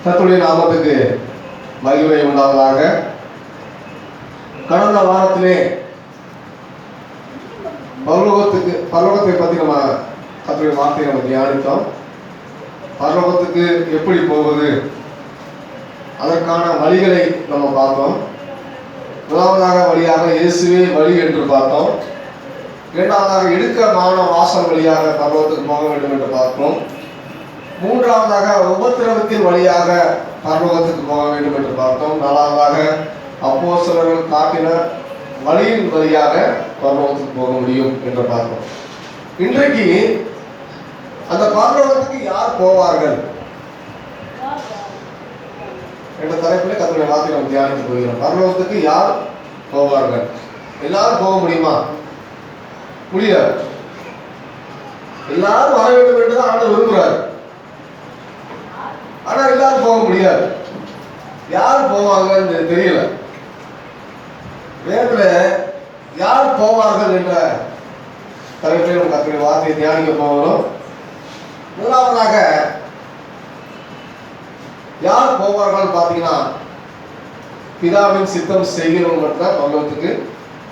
கர்த்தருடைய நாமத்துக்கு மகிமை உண்டாவதாக. கடந்த வாரத்திலே பரலோகத்தை பற்றி நம்ம கர்த்தருடைய வார்த்தையை நம்ம தியானித்தோம். பரலோகத்துக்கு எப்படி போவது, அதற்கான வழிகளை நம்ம பார்த்தோம். முதலாவதாக வழியாக இயேசுவே வழி என்று பார்த்தோம். இரண்டாவதாக இடுக்கமான வாசல் வழியாக பரலோகத்துக்கு போக வேண்டும் என்று பார்த்தோம். மூன்றாவதாக உபத்திரவத்தின் வழியாக பரலோகத்துக்கு போக வேண்டும் என்று பார்த்தோம். நாலாவதாக அப்போஸ்தலர்கள் காட்டின வழியின் வழியாக பரலோகத்துக்கு போக முடியும் என்று பார்த்தோம். இன்றைக்கு அந்த பரலோகத்துக்கு யார் போவார்கள் என்ற தலைப்பில் கர்த்தருடைய வார்த்தையை நாம் தியானித்து போகிறோம். பரலோகத்துக்கு யார் போவார்கள்? எல்லாரும் போக முடியுமா? முடியாது. எல்லாரும் வர வேண்டும் என்றுதான் ஆண்டவர் விரும்புகிறார். ஆனா எல்லாரும் போக முடியாது. யார் போவாங்கன்னு தெரியல. வேதத்துல யார் போவார்கள் என்ற தலைப்பில் நம்ம கர்த்தருடைய வார்த்தையை தியானிக்க போகிறோம். முதலாவதாக யார் போவார்கள் பார்த்தீங்கன்னா, பிதாவின் சித்தம் செய்கிறவங்க மட்டும்தான் பரலோகத்துக்கு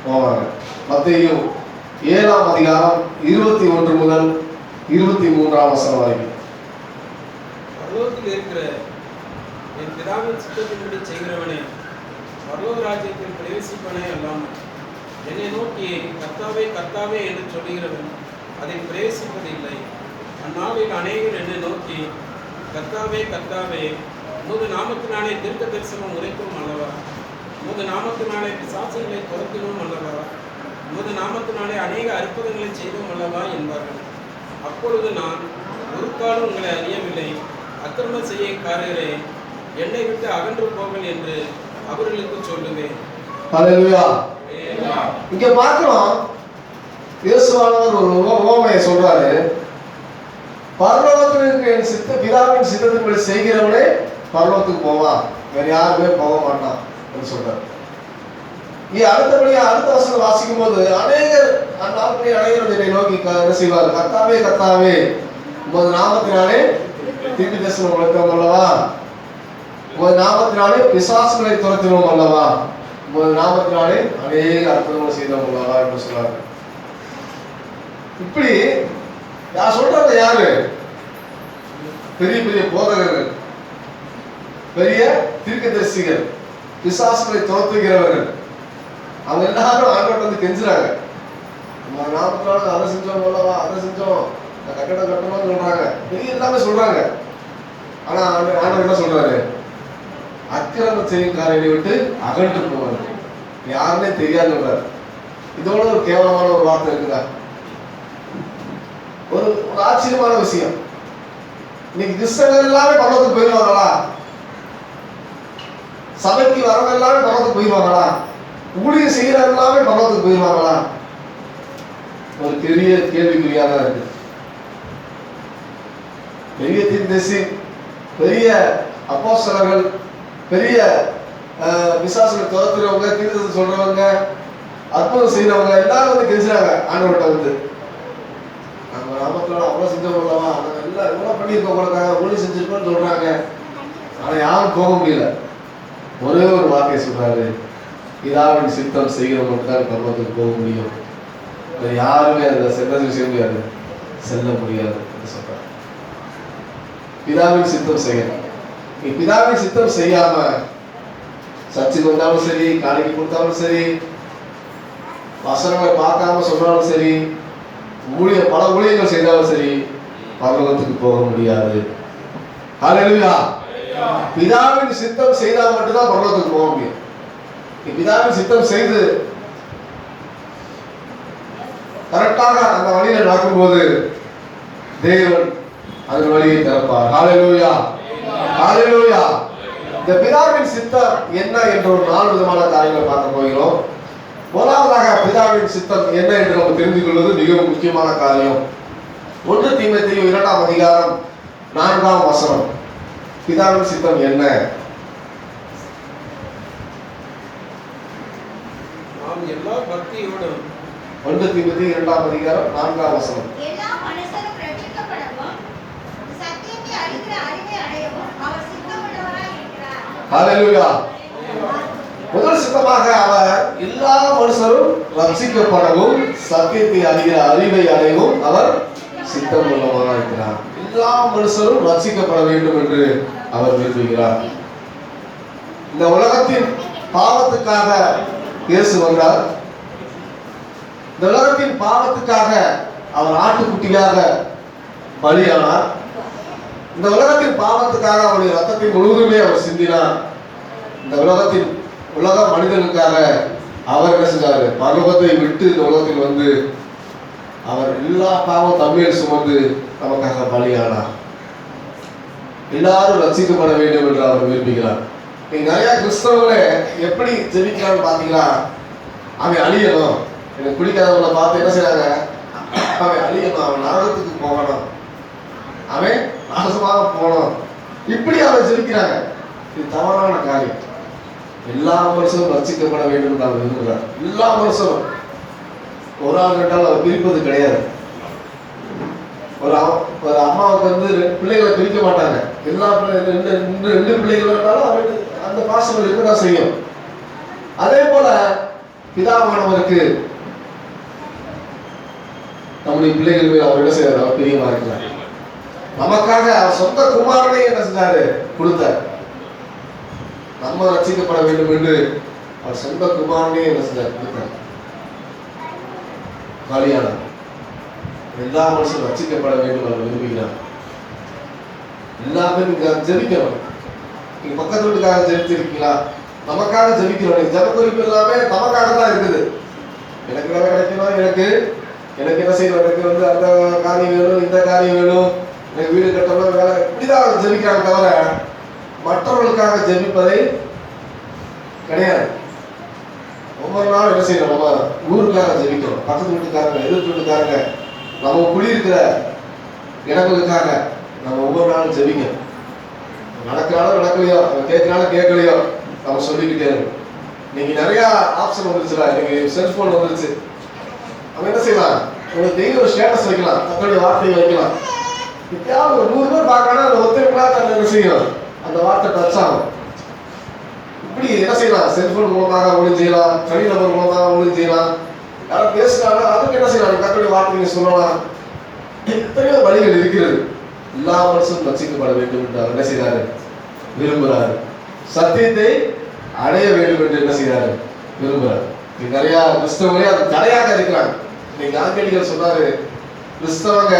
போவாங்க. மத்தேயு 7ஆம் அதிகாரம் 21 முதல் 23ஆம் வசனம் வரைக்கும். பரலோகத்தில் இருக்கிற என் பிதாவின் சித்தத்தின்படி செய்கிறவனே பரலோக ராஜ்யத்தில் பிரவேசிப்பனே அல்லாமல் என்னை நோக்கி கர்த்தாவே கர்த்தாவே என்று சொல்லுகிறவன் அதை பிரவேசிப்பதில்லை. அந்நாளில் அநேகர் என்னை நோக்கி கர்த்தாவே கர்த்தாவே உமது நாமத்தினாலே தீர்க்க தரிசனம் உரைத்தோம் அல்லவா, உமது நாமத்தினாலே பிசாசுகளை துரத்தினோம் அல்லவா, உமது நாமத்தினாலே அநேக அற்புதங்களை செய்தோம் அல்லவா என்பார்கள். அப்பொழுது நான் ஒரு காலம் உங்களை அறியவில்லை, அக்கிரம செய்யக்காரரே என்னை விட்டு அகன்று போங்கள் என்று அவர்களுக்கு சொல்லுவேன். ஹல்லேலூயா. இங்க பார்க்கிறோம், இயேசுவானவர் ஒரு உவமையை சொல்றாரு. பரலோகத்தில் இருக்கிற என் பிதாவின் சித்தத்தின்படி செய்கிறவனே பரலோகத்துக்கு போவான், வேற யாருமே போக மாட்டான் என்று சொல்றாரு. அடுத்தபடியா அடுத்த வசனம் வாசிக்கும் போது அநேகர் என்னை நோக்கி என்ன செய்வார்? கர்த்தாவே கர்த்தாவே உமது நாமத்தினாலே தீர்க்க தரிசனம் உரைத்தோம் அல்லவா, உமது நாமத்தினாலே பிசாசுகளை துரத்தினோம் அல்லவா, உமது நாமத்தினாலே அநேக அற்புதங்களை செய்தோம் அல்லவா என்று சொல்றாரு. இப்படி யார் சொல்றாங்க? யாரு? பெரிய பெரிய போதகர்கள், பெரிய தீர்க்கதரிசிகள், பிசாசுகளை துரத்துகிறவர்கள், அவங்க எல்லாரும் ஆண்டவர்கிட்ட வந்து கெஞ்சுறாங்க. நம்ம நாமத்தினால அதை செஞ்சோம் அல்லவா, அதை செஞ்சோம், கட்டடம் கட்டணும்னு சொல்றாங்க, பெரிய எல்லாமே சொல்றாங்க. ஆனா ஆண்டவர் என்ன சொல்றாரு? அக்கிரமம் செய்யும் காரியத்தை விட்டு அகன்று போவாரு, யாருன்னே தெரியாது சொல்றாரு. இதோட ஒரு கேவலமான ஒரு வார்த்தை இருக்குதா? ஒரு ஆச்சரியமான விஷயம். இன்னைக்கு கிறிஸ்தவர்கள் எல்லாமே பரலோகத்துக்கு போயிடுவாங்களா? சபைக்கு வரவங்க எல்லாமே பரலோகத்துக்கு போயிடுவாங்களா? ஊழியர் செய்கிற எல்லாமே பரலோகத்துக்கு போயிடுவாங்களா? ஒரு பெரிய கேள்விக்குறியாக இருக்கு. பெரிய தீர்க்கதரிசி, பெரிய அப்போஸ்தலர்கள், பெரிய பிசாசுகளை துரத்துறவங்க, தீர்க்கதரிசி சொல்றவங்க, அற்புதம் செய்யறவங்க எல்லாரும் வந்து கெஞ்சுறாங்க ஆண்டவர்கிட்ட வந்து. நம்ம நாமத்தினால அவ்வளோ செஞ்சவங்களவா, நாங்கள் எல்லாம் எவ்வளோ பண்ணியிருக்கோம், உங்களுக்காக ஊழி செஞ்சிருக்கோம்னு சொல்றாங்க. ஆனா யாரும் போக முடியல. ஒரே ஒரு வார்த்தையை சொல்றாரு, பிதாவின் சித்தம் செய்கிறவங்களுக்கு தான் பரலோகத்துக்கு போக முடியும், யாருமே அதை செய்ய முடியாது, செல்ல முடியாது என்று சொல்றாரு. பிதாவின் சித்தம் செய்யணும். நீ பிதாவின் சித்தம் செய்யாம சர்ச்சுக்கு வந்தாலும் சரி, காணிக்கை கொடுத்தாலும் சரி, வசனங்களை பார்க்காம சொன்னாலும் சரி, பல ஊழியர்கள் செய்தாலும் சரி, பரலோகத்துக்கு போக முடியாது. ஹல்லேலூயா. பிதாவின் சித்தம் செய்தால் மட்டும்தான் பரலோகத்துக்கு போக முடியும். பிதாவின் சித்தம் செய்து கரெக்டாக அந்த வழியில் நடக்கும்போது தேவன் அந்த வழியை திறப்பார். ஹல்லேலூயா, ஹல்லேலூயா. இந்த பிதாவின் சித்தம் என்ன என்ற ஒரு 4 விதமான காரியங்களை பார்க்க போகிறோம். முதலாவதாக பிதாவின் சித்தம் என்ன என்று நம்ம தெரிந்து கொள்வது மிகவும் முக்கியமான காரியம். 1 தீமோத்தேயு 2ஆம் அதிகாரம் 4ஆம் வசனம். பிதாவின் சித்தம் என்ன? நாம் எல்லா பக்தியோடும் 1 தீமோத்தேயு 2ஆம் அதிகாரம் 4ஆம் வசனம். எல்லா மனுஷரும் ரட்சிக்கப்படவும் சத்தியத்தை அறிகிற அறிவை அடையவும் அவர் சித்தமுள்ளவர் ஹalleluya. முதல் சித்தமாக அவர் எல்லா மனுஷரும் ரட்சிக்கப்படவும் சத்தியத்தை அறிகிற அறிவை அடையவும் அவர் சித்தம் உள்ளவராக இருக்கிறார். எல்லா மனுஷரும் ரட்சிக்கப்பட வேண்டும் என்று அவர் விரும்புகிறார். இந்த உலகத்தின் பாவத்துக்காக இயேசு வந்தார். இந்த உலகத்தின் பாவத்துக்காக அவர் ஆட்டுக்குட்டியாக பலியானார். இந்த உலகத்தின் பாவத்துக்காக அவருடைய ரத்தத்தை முழுவதுமே அவர் சிந்தினார். இந்த உலக மனிதனுக்காக அவர் என்ன செஞ்சாரு? பரலோகத்தை விட்டு இந்த உலகத்தில் வந்து அவர் எல்லா பாவம் தம்மேல் சுமந்து நமக்காக பலியானார். எல்லாரும் ரட்சிக்கப்பட வேண்டும் என்று அவர் விரும்புகிறார். நீங்க நிறைய கிறிஸ்தவங்களே எப்படி ஜெபிக்கிறான்னு பாத்தீங்களா? அவன் அழியணும், எனக்கு பிடிக்காதவங்களை பார்த்து என்ன செய்யறாங்க? அவன் அழியணும், அவன் நரகத்துக்கு போகணும், அவன் நாசமாக போகணும், இப்படி அவன் ஜெபிக்கிறாங்க. இது தவறான காரியம். எல்லா மனுஷனும் ரட்சிக்கப்பட வேண்டும் என்று அவர் விரும்புகிறார். எல்லா மனுஷனும் ஒரு ஆள் ரெண்டால் அவர் பிரிப்பது கிடையாது. ஒரு அம்மாவுக்கு வந்து பிள்ளைகளை பிரிக்க மாட்டாங்க. எல்லா ரெண்டு பிள்ளைகள் இருந்தாலும் அவருக்கு அந்த பாசங்கள் இருக்கதான் செய்யும். அதே போல பிதாவானவருக்கு நம்முடைய பிள்ளைகள் மேல் அவர் என்ன செய்யறாரு? அவர் பிரியமா இருக்கிறார். நமக்காக அவர் சொந்த குமாரனை என்ன செஞ்சாரு? கொடுத்தார். நம்ம ரட்சிக்கப்பட வேண்டும் என்று அவர் சொந்த குமாரனே என்ன செஞ்சார்? கொடுத்தார். பலியானார். எல்லா மனுஷனும் ரட்சிக்கப்பட வேண்டும் அவர் விரும்புகிறார். எல்லாமே நீங்க ஜெபிக்கணும். நீங்க பக்கத்து வீட்டுக்காக ஜெபிச்சிருக்கீங்களா? நமக்காக ஜெபிக்கிறோம். நீங்க ஜெப குறிப்பு எல்லாமே நமக்காக தான் இருக்குது. எனக்கு வேலை கிடைக்கணும், எனக்கு என்ன செய்யணும், எனக்கு வந்து அந்த காரியம் வேணும், இந்த காரியம் வேணும், எனக்கு வீடு கட்டணும், வேலை, இப்படிதான் ஜெபிக்கிறாங்க தவிர மற்றவர்களுக்காக ஜெபிப்பதை கிடையாது. ஒவ்வொரு நாளும் என்ன செய்யணும்? நம்ம ஊருக்காக ஜெபிக்கணும். பக்கத்து வீட்டுக்காரங்க, எதிர்ப்பு வீட்டுக்காரங்க, நம்ம குடியிருக்கிற இடங்களுக்காக நம்ம ஒவ்வொரு நாளும் ஜெபிக்கணும். நடக்கிறாலும் நடக்கலையோ, கேட்கறாலும் கேட்கலையோ, நம்ம சொல்லிக்கிட்டே இருக்கணும். இன்னைக்கு நிறைய ஆப்ஷன் வந்துருச்சுல, இன்னைக்கு செல்போன் வந்துருச்சு. நம்ம என்ன செய்யலாம்? உங்களுக்கு டெய்லி ஒரு ஸ்டேட்டஸ் வைக்கலாம், தன்னுடைய வார்த்தையை வைக்கலாம். இப்பயாவது ஒரு 100 பேர் பார்க்கணும், அந்த ஒருத்தருக்குனா தன்னை என்ன செய்யணும்? அந்த வார்த்தை டச் ஆகும். இப்படி என்ன செய்யலாம்? செல்போன் மூலமாக ஒழுங்கு செய்யலாம், தனிநபர் மூலமாக ஒழுங்கு செய்யலாம். யாரும் பேசுறாங்க, அதுக்கு என்ன செய்யலாம்? தன்னுடைய வார்த்தையை சொல்லலாம். எத்தனையோ வழிகள் இருக்கிறது. எல்லா மனுஷனும் ரட்சிக்கப்பட வேண்டும் என்று அவர் என்ன செய்யறாரு? விரும்புகிறாரு. சத்தியத்தை அடைய வேண்டும் என்று என்ன செய்யறாரு? விரும்புகிறார். நிறைய கிறிஸ்தவங்களே அது தடையாக இருக்கிறாங்க. இன்னைக்கு ஆங்கிலிகள் சொன்னாரு, கிறிஸ்தவங்க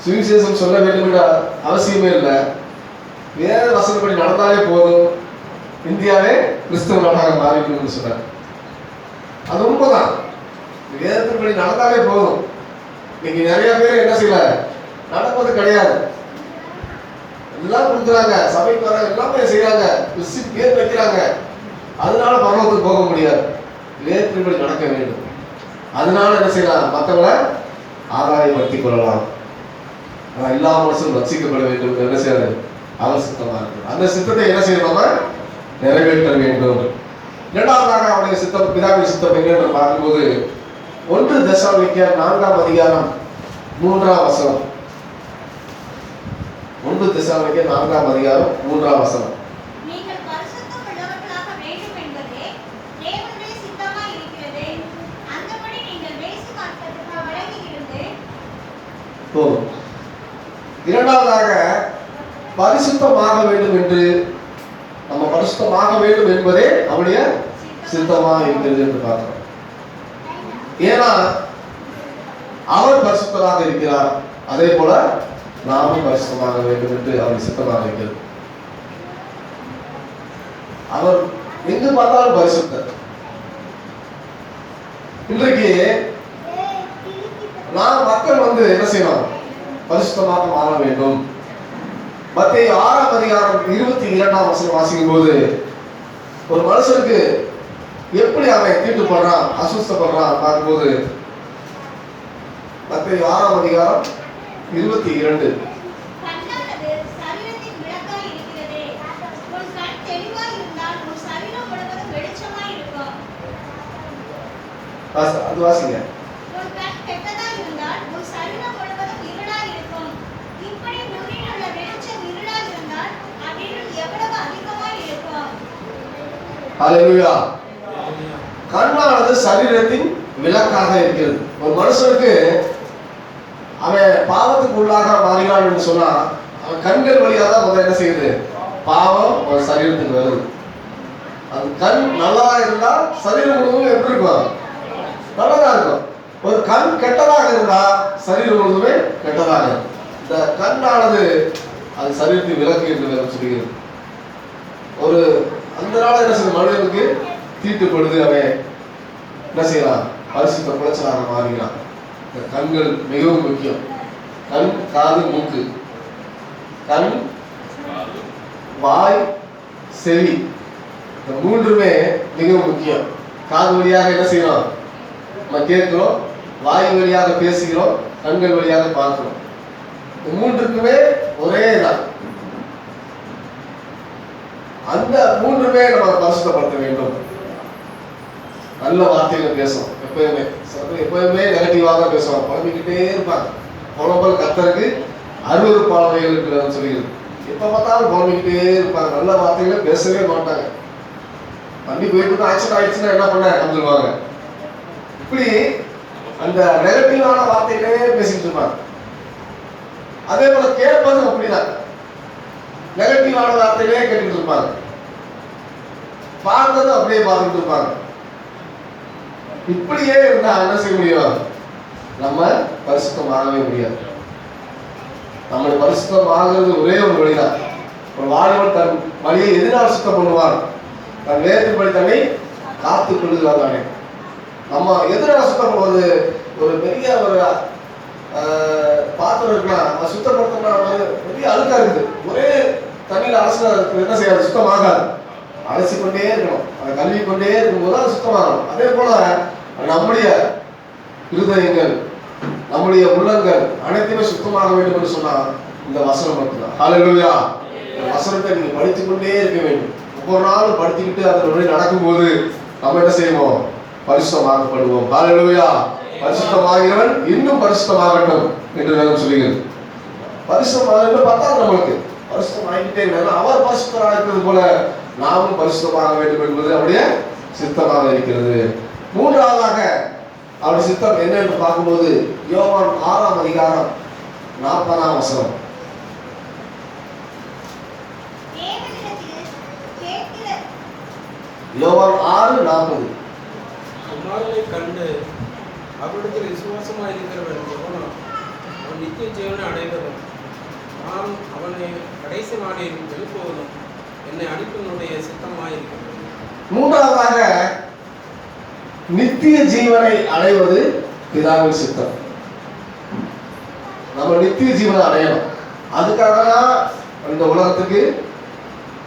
சுவிசேஷம் சொல்ல வேண்டும் என்ற அவசியமே இல்லை, வேற வசனப்படி நடந்தாலே போதும், இந்தியாவே கிறிஸ்தவ நாடாக மாறிக்கணும்னு சொன்னார். அது உண்மைதான். வேதத்தின்படி நடந்தாலே போதும். இன்னைக்கு நிறைய பேர் என்ன செய்யல, நடப்பது கிடையாது. எல்லாம் கொடுக்குறாங்க, சபைக்கு வராங்க, எல்லாமே செய்யறாங்க, பேர் வைக்கிறாங்க. அதனால பரலோகத்துக்கு போக முடியாது. வேதத்தின்படி நடக்க வேண்டும். அதனால என்ன செய்யலாம்? மற்றவங்களை ஆதாயப்படுத்திக் கொள்ளலாம். ஆனால் எல்லா மனுஷனும் ரட்சிக்கப்பட வேண்டும் என்ன செய்யாது? அவர் சித்தமா இருக்கு. அந்த சித்தத்தை என்ன செய்யணும்? நிறைவேற்ற வேண்டும். இரண்டாவதாக அவருடைய சித்தம், பிதாவின் சித்தம் என்று பார்க்கும்போது 1 தெசலோனிக்கேயர் 4ஆம் அதிகாரம் 3ஆம் வசனம். 1 தெசலோனிக்கேயர் 4ஆம் அதிகாரம் 3ஆம் வசனம். நீங்கள் பரிசுத்தம் உள்ளவர்களாக வேண்டும் என்பதே தேவனுடைய சித்தமாய் இருக்கிறது. அந்தபடி நீங்கள் மேசி மார்க்கத்துக்கு வழங்கி இருந்து போதும். இரண்டாவதாக பரிசுத்தமாக வேண்டும் என்று, நம்ம பரிசுத்தமாக வேண்டும் என்பதே அவருடைய சித்தமா இருக்கிறது என்று பார்க்கிறோம். ஏன்னா அவர் பரிசுத்தமாக இருக்கிறார், அதே போல நாமும் பரிசுத்தமாக வேண்டும் என்று அவர் சித்தமாக இருக்கிறது. அவர் எங்கு பார்த்தாலும் பரிசுத்தர். இன்றைக்கு நாம் மக்கள் வந்து என்ன செய்யணும்? பரிசுத்தமாக மாற வேண்டும். மத்தேயு 6ஆம் அதிகாரம் 22ஆம் வசனம் வாசிக்கும் போது ஒரு மனுஷனுக்கு எப்படி அவன் தீட்டுப்படுறான், அசுஸ்தப்படுறான் பார்க்கும்போது மத்தேயு 6ஆம் அதிகாரம் 22. கண்ணானது சரீரத்தின் விளக்காய் இருக்கிறதே. உன் கண் தெளிவாய் இருந்தால் உன் சரீரம் முழுவதும் வெளிச்சமாய் இருக்கும். அது வாசிங்க. உன் கண் கெட்டதாய் இருந்தால் உன் சரீரம் முழுவதும் இருளாய் இருக்கும். இப்படி நுனியில் உள்ள வெளிச்சம் இருளாய் இருந்தால் அவ்விருள் எவ்வளவு அதிகமாய் இருக்கும். ஹல்லேலூயா. கண்ணானது சரீரத்தின் விளக்காக இருக்கிறது. ஒரு மனுஷனுக்கு அவன் பாவத்துக்கு உள்ளாக மாறினான் என்று சொன்னா அவன் கண்கள் வழியாக தான் முதல்ல என்ன செய்யுது? பாவம் ஒரு சரீரத்துக்கு வருது. அது கண் நல்லா இருந்தா சரீரம் முழுவதும் எப்படி இருக்கும்? நல்லதா இருக்கும். ஒரு கண் கெட்டதாக இருந்தா சரீரம் முழுவதுமே கெட்டதாக இருக்கும். இந்த கண்ணானது அது சரீரத்தின் விளக்கு என்று வேறு சொல்கிறது. ஒரு அந்த நாள் என்ன செய்ய மனிதனுக்கு தீட்டுப்படுது, அவன் என்ன செய்யலாம்? பரிசுத்த குலைச்சலாக மாறுகிறான். இந்த கண்கள் மிகவும் முக்கியம். கண், காது, மூக்கு. கண், வாய், செவி, இந்த மூன்றுமே மிகவும் முக்கியம். காது வழியாக என்ன செய்யறோம்? நம்ம கேட்கிறோம். வாய் வழியாக பேசுகிறோம். கண்கள் வழியாக பார்க்கிறோம். இந்த மூன்றுக்குமே ஒரே தான். அந்த மூன்றுமே நம்ம பரிசுத்தப்படுத்த வேண்டும். நல்ல வார்த்தைகள் பேசும். எப்பயுமே நெகட்டிவாக பேசுவாங்க, புலம்பிக்கிட்டே இருப்பாங்க. புலம்பல் கர்த்தருக்கு அருவருப்பானவைகள் இருக்கிறது சொல்லிடுது. எப்ப பார்த்தாலும் புலம்பிக்கிட்டே இருப்பாங்க, நல்ல வார்த்தைகளை பேசவே மாட்டாங்க. வண்டி போயிட்டு ஆக்சிடென்ட் ஆயிடுச்சுன்னா என்ன பண்ண வந்துருவாங்க. இப்படி அந்த நெகட்டிவான வார்த்தைகளே பேசிட்டு இருப்பாங்க. அதே போல கேட்பதும் அப்படிதான், நெகட்டிவான வார்த்தைகளே கேட்டுட்டு இருப்பாங்க. பார்த்ததும் அப்படியே பார்த்துட்டு இருப்பாங்க. இப்படியே இருந்தா என்ன செய்ய முடியும்? நம்ம பரிசுத்தமாகவே முடியாது. நம்மளை பரிசுத்தம் ஆகிறது ஒரே ஒரு வழிதான். ஒரு வாலிபன் தன் வழியை எதிரால் சுத்தம் பண்ணுவான், தன் வேதத்தின்படி தன்னை காத்துக் கொள்ளுகிறான் தானே. நம்ம எதிராக சுத்தம் பண்ணுவது ஒரு பெரிய ஒரு பாத்திரம் இருக்கலாம், நம்ம சுத்தப்படுத்தோம்னா பெரிய அழுக்கா இருக்குது. ஒரே தண்ணியில் அலசினா என்ன செய்யாது? சுத்தமாகாது. அலசி கொண்டே இருக்கணும், அதை கழுவி கொண்டே இருக்கும்போது அது சுத்தமாகணும். அதே போல நம்முடைய இருதயங்கள், நம்முடைய உள்ளங்கள் அனைத்துமே சுத்தமாக வேண்டும் என்று சொன்னா இந்த வசனம் மட்டும்தான். ஹல்லேலூயா. இந்த வசனத்தை நீங்க படித்துக் கொண்டே இருக்க வேண்டும். ஒவ்வொரு நாளும் படித்துக்கிட்டு அதனுடைய நடக்கும்போது நம்ம என்ன செய்வோம்? பரிசுத்தமாக்கப்படுவோம். ஹல்லேலூயா. பரிசுத்தமாகிறவன் இன்னும் பரிசுத்தமாகட்டும் என்று வேதம் சொல்லுகிறது. பரிசுத்தமாக பார்த்தா நம்மளுக்கு பரிசுத்தமாகிட்டே இருக்கிறது. அவர் பரிசுத்தமாக இருக்கிறது போல நாமும் பரிசுத்தமாக வேண்டும் என்பது அவருடைய சித்தமாக இருக்கிறது. மூன்றாவதாக அவருடைய சித்தம் என்ன என்று பார்க்கும்போது யோவான் 6ஆம் அதிகாரம் 40ஆம் வசனம். யோவான் 6:40. குமாரனை கண்டு அவரிடத்தில் விசுவாசமாக இருக்கிறவன் எவனோ அவன் நித்திய ஜீவனை அடைவதும் நான் அவனை கடைசி நாளில் எழுப்புவதும் என்னை அடிப்பனுடைய சித்தமாயிருக்கிறது. மூன்றாவதாக நித்திய ஜீவனை அடைவது பிதாவின் சித்தம். நம்ம நித்திய ஜீவனை அடையணும். அதுக்காக தான் இந்த உலகத்துக்கு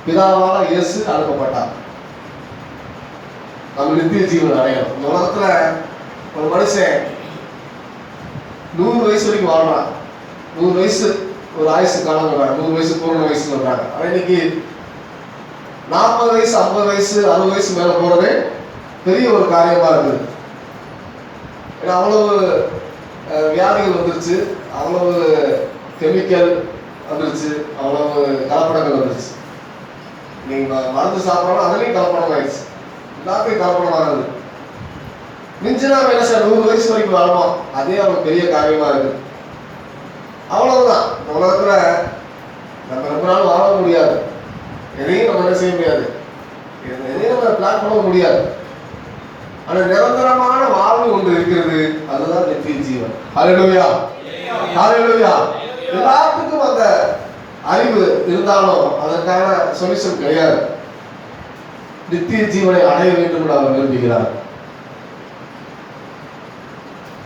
பிதாவால இயேசு அனுப்பப்பட்டார். நம்ம நித்திய ஜீவனை அடையணும். இந்த உலகத்துல ஒரு மனுஷன் 100 வயசு வரைக்கும் வாழ்றான். 100 வயசு ஒரு ஆயுசு காலம் வர்றாங்க, 100 வயசு பூர்ண வயசு வர்றாங்க. ஆனால் இன்னைக்கு 40 வயசு 50 வயசு 60 வயசு மேல போறதே பெரிய ஒரு காரியமா இருக்குது. ஏன்னா அவ்வளவு வியாதிகள் வந்துருச்சு, அவ்வளவு கெமிக்கல் வந்துருச்சு, அவ்வளவு கலப்படங்கள் வந்துருச்சு. நீங்க மருந்து சாப்பிடணும், அதுலேயும் கலப்படம் ஆயிடுச்சு. எல்லாத்தையும் கலப்படம் ஆகுது. மிஞ்சினா என்ன சார் 100 வயசு வரைக்கும் வாழ்வோம், அதே அவனுக்கு பெரிய காரியமா இருக்குது. அவ்வளவுதான். இந்த உலகத்துல நம்ம ரொம்ப நாள் வாழ முடியாது. எதையும் நம்ம என்ன செய்ய முடியாது, எதையும் நம்ம பிளான் பண்ண முடியாது. ஆனா நிரந்தரமான வாழ்வு ஒன்று இருக்கிறது, அதுதான் நித்திய ஜீவன். ஹல்லேலூயா. ஹல்லேலூயா. எல்லாத்துக்கும் அந்த அறிவு இருந்தாலும் அதற்கான சொல்யூஷன் கிடையாது. நித்திய ஜீவனை அடைய வேண்டும் என்று அவர் விரும்புகிறார்.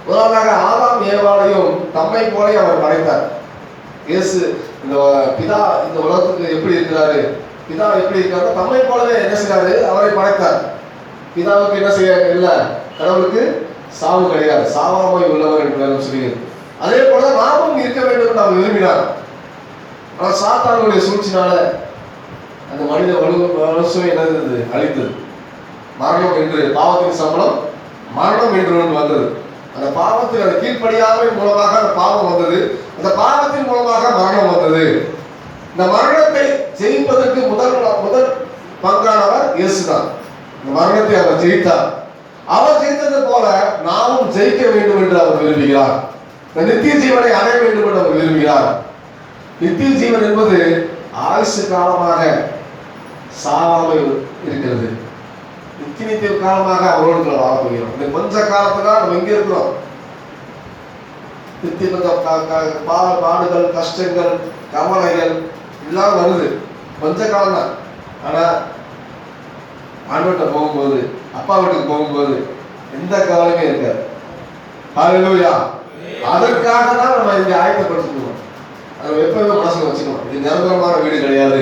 முதலாவதாக ஆதாம் ஏவாளையும் தம்மை போல அவர் படைத்தார். இயேசு இந்த பிதா இந்த உலகத்துக்கு எப்படி இருக்கிறாரு, பிதா எப்படி இருக்காரு, தம்மை போலவே என்ன செய்யறாரு, அவரை படைத்தார். பிதாவுக்கு என்ன செய்ய இல்லை, கடவுளுக்கு சாவு கிடையாது, சாவாமை உள்ளவர் என்று வேதம் சொல்லுகிறது. அதே போல நாமும் இருக்க வேண்டும் என்று அவர் விரும்பினார். ஆனால் சாத்தானுடைய சூழ்ச்சினால அந்த மனித வலுசுவை என்னது அழித்தது. மரணம் என்று, பாவத்தின் சம்பளம் மரணம் என்று ஒன்று வந்தது. அந்த பாவத்தில் அந்த கீழ்ப்படியாமை மூலமாக அந்த பாவம் வந்தது. அந்த பாவத்தின் மூலமாக மரணம் வந்தது. இந்த மரணத்தை ஜெயிப்பதற்கு முதல் பங்கானவர் இயேசுதான். இந்த மரணத்தை அவர் ஜெயித்தார். அவர் ஜெயித்தது போல நாமும் ஜெயிக்க வேண்டும் என்று அவர் விரும்புகிறார். இந்த நித்திய ஜீவனை அடைய வேண்டும் என்று அவர் விரும்புகிறார். நித்திய ஜீவன் என்பது ஆயுசு காலமாக சாவாமல் இருக்கிறது. நித்திய காலமாக அவரோடு வாழ போகிறோம். இந்த கொஞ்ச காலத்துல நம்ம எங்க இருக்கிறோம்? நித்திய பாடுகள், கஷ்டங்கள், கவலைகள் எல்லாம் வருது. கொஞ்ச காலம் தான். ஆனா ஆண்டவர்கிட்ட போகும்போது, அப்பா வீட்டுக்கு போகும்போது எந்த கவலையுமே இருக்காது. ஹல்லேலூயா. அதற்காக தான் நம்ம இங்க ஆயத்தப்படுத்திக்கணும். அதை எப்பவுமே மனசுல வச்சுக்கணும். இது நிரந்தரமான வீடு கிடையாது.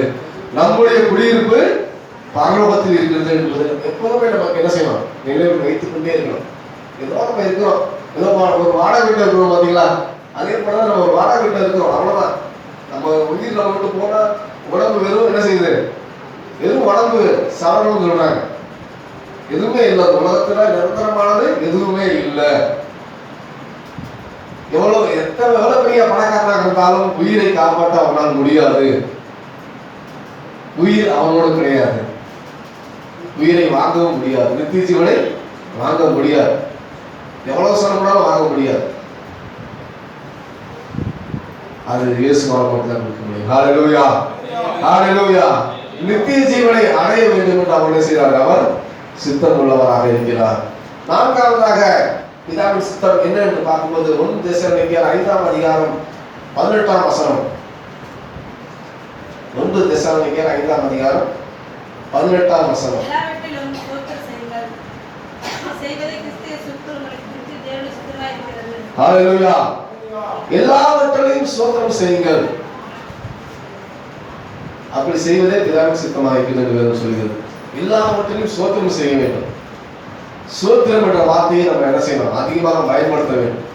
நம்முடைய குடியிருப்பு பரலோகத்தில் இருக்கிறது என்பது எப்போதுமே நமக்கு என்ன செய்யணும்? நினைவில் வைத்துக் கொண்டே இருக்கணும். ஏதோ நம்ம இருக்கிறோம், ஏதோ ஒரு வாடகை வீட்டில் இருக்கிறோம் பார்த்தீங்களா? அதே போல நம்ம ஒரு வாடகை வீட்டில் இருக்கிறோம், அவ்வளவுதான். நம்ம உயிர் நம்ம விட்டு போனா உடம்பு வெறும் என்ன செய்யுது? வெறும் உடம்பு சாவணும்னு சொல்றாங்க. எதுவுமே இல்லை உலகத்துல, நிரந்தரமானது எதுவுமே இல்லை. எவ்வளவு பெரிய பணக்காரனாக இருந்தாலும் உயிரை காப்பாற்ற அவனால் முடியாது. உயிர் அவனோடு கிடையாது. உயிரை வாங்கவும் முடியாது. நித்திய ஜீவனை வாங்க முடியாது. எவ்வளவு சிரமம்னாலும் வாங்க முடியாது. அது இயேசு மூலமாக கொடுக்க முடியும். ஹல்லேலூயா, ஹல்லேலூயா. நித்திய ஜீவனை அடைய வேண்டும் என்று அவர் என்ன செய்கிறார்? அவர் சித்தம் உள்ளவராக இருக்கிறார். நான்காவதாக பிதாவின் சித்தம் என்ன என்று பார்க்கும்போது 1 தெசலோனிக்கேயர் 5ஆம் அதிகாரம் 18ஆம் வசனம். 1 தெசலோனிக்கேயர் 5ஆம் அதிகாரம் 18ஆம் வசனம். எல்லாவற்றிலும் ஸ்தோத்திரம் செய்யுங்கள். செய்வதை கிறிஸ்து இயேசுவுக்குள் உங்களுக்கு பிடித்து தேவனுடைய சித்தமாய் இருக்கிறது. ஹல்லேலூயா. எல்லாவற்றிலும் ஸ்தோத்திரம் செய்யுங்கள். அப்படி செய்வதே பிதாவின் சித்தமாக இருக்கிறது என்று வேதம் சொல்கிறது. எல்லாவற்றிலும் ஸ்தோத்திரம் செய்ய வேண்டும். ஸ்தோத்திரம் என்ற வார்த்தையை நம்ம என்ன செய்யணும்? அதிகமாக பயன்படுத்த வேண்டும்.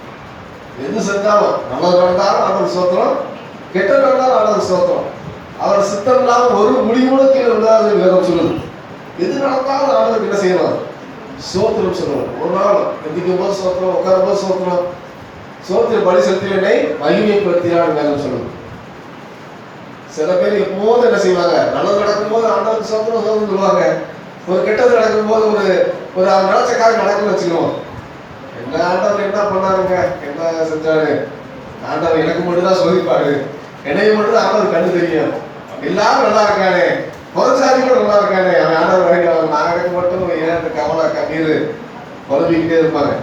எது செஞ்சாலும், நல்லது நடந்தாலும் ஆண்டவர் ஸ்தோத்திரம், கெட்டது நடந்தாலும் ஆண்டவர் ஸ்தோத்திரம். அவர் சித்தம் இல்லாமல் ஒரு முடிவோடு கீழே விடாது வேதம் சொல்லுது. எது நடந்தாலும் ஆண்டவருக்கு என்ன செய்யணும்? ஸ்தோத்திரம் சொல்லணும். ஒரு நாள் எந்திக்கும் போது ஸ்தோத்திரம், உட்காரும் போது ஸ்தோத்திரம். ஸ்தோத்திர பலி செலுத்தினை மகிமைப்படுத்தினான்னு வேதம் சொல்லுது. சில பேர் எப்போதும் என்ன செய்வாங்க? நல்லது நடக்கும் போது ஆண்டவருக்கு ஸ்தோத்திரம் ஸ்தோத்திரம் சொல்லுவாங்க. ஒரு கெட்டது நடக்கும் போது ஒரு நினைச்ச காரியம் நடக்கும்னு வச்சுக்குவோம். என்ன ஆண்டவர் என்ன பண்ணாருங்க, என்ன செஞ்சாரு? ஆண்டவர் எனக்கு மட்டும் தான் சோதிப்பாரு, என்னைய மட்டும் தான் ஆண்டவர் கண்ணு தெரியும். எல்லாரும் நல்லா இருக்கானே, பொறச்சாதி கூட நல்லா இருக்கானே, அவன் ஆண்டவர் வரைக்கும் நான் எனக்கு மட்டும் ஏன் அந்த கவலை கண்ணீர் குழம்பிக்கிட்டே இருப்பாங்க.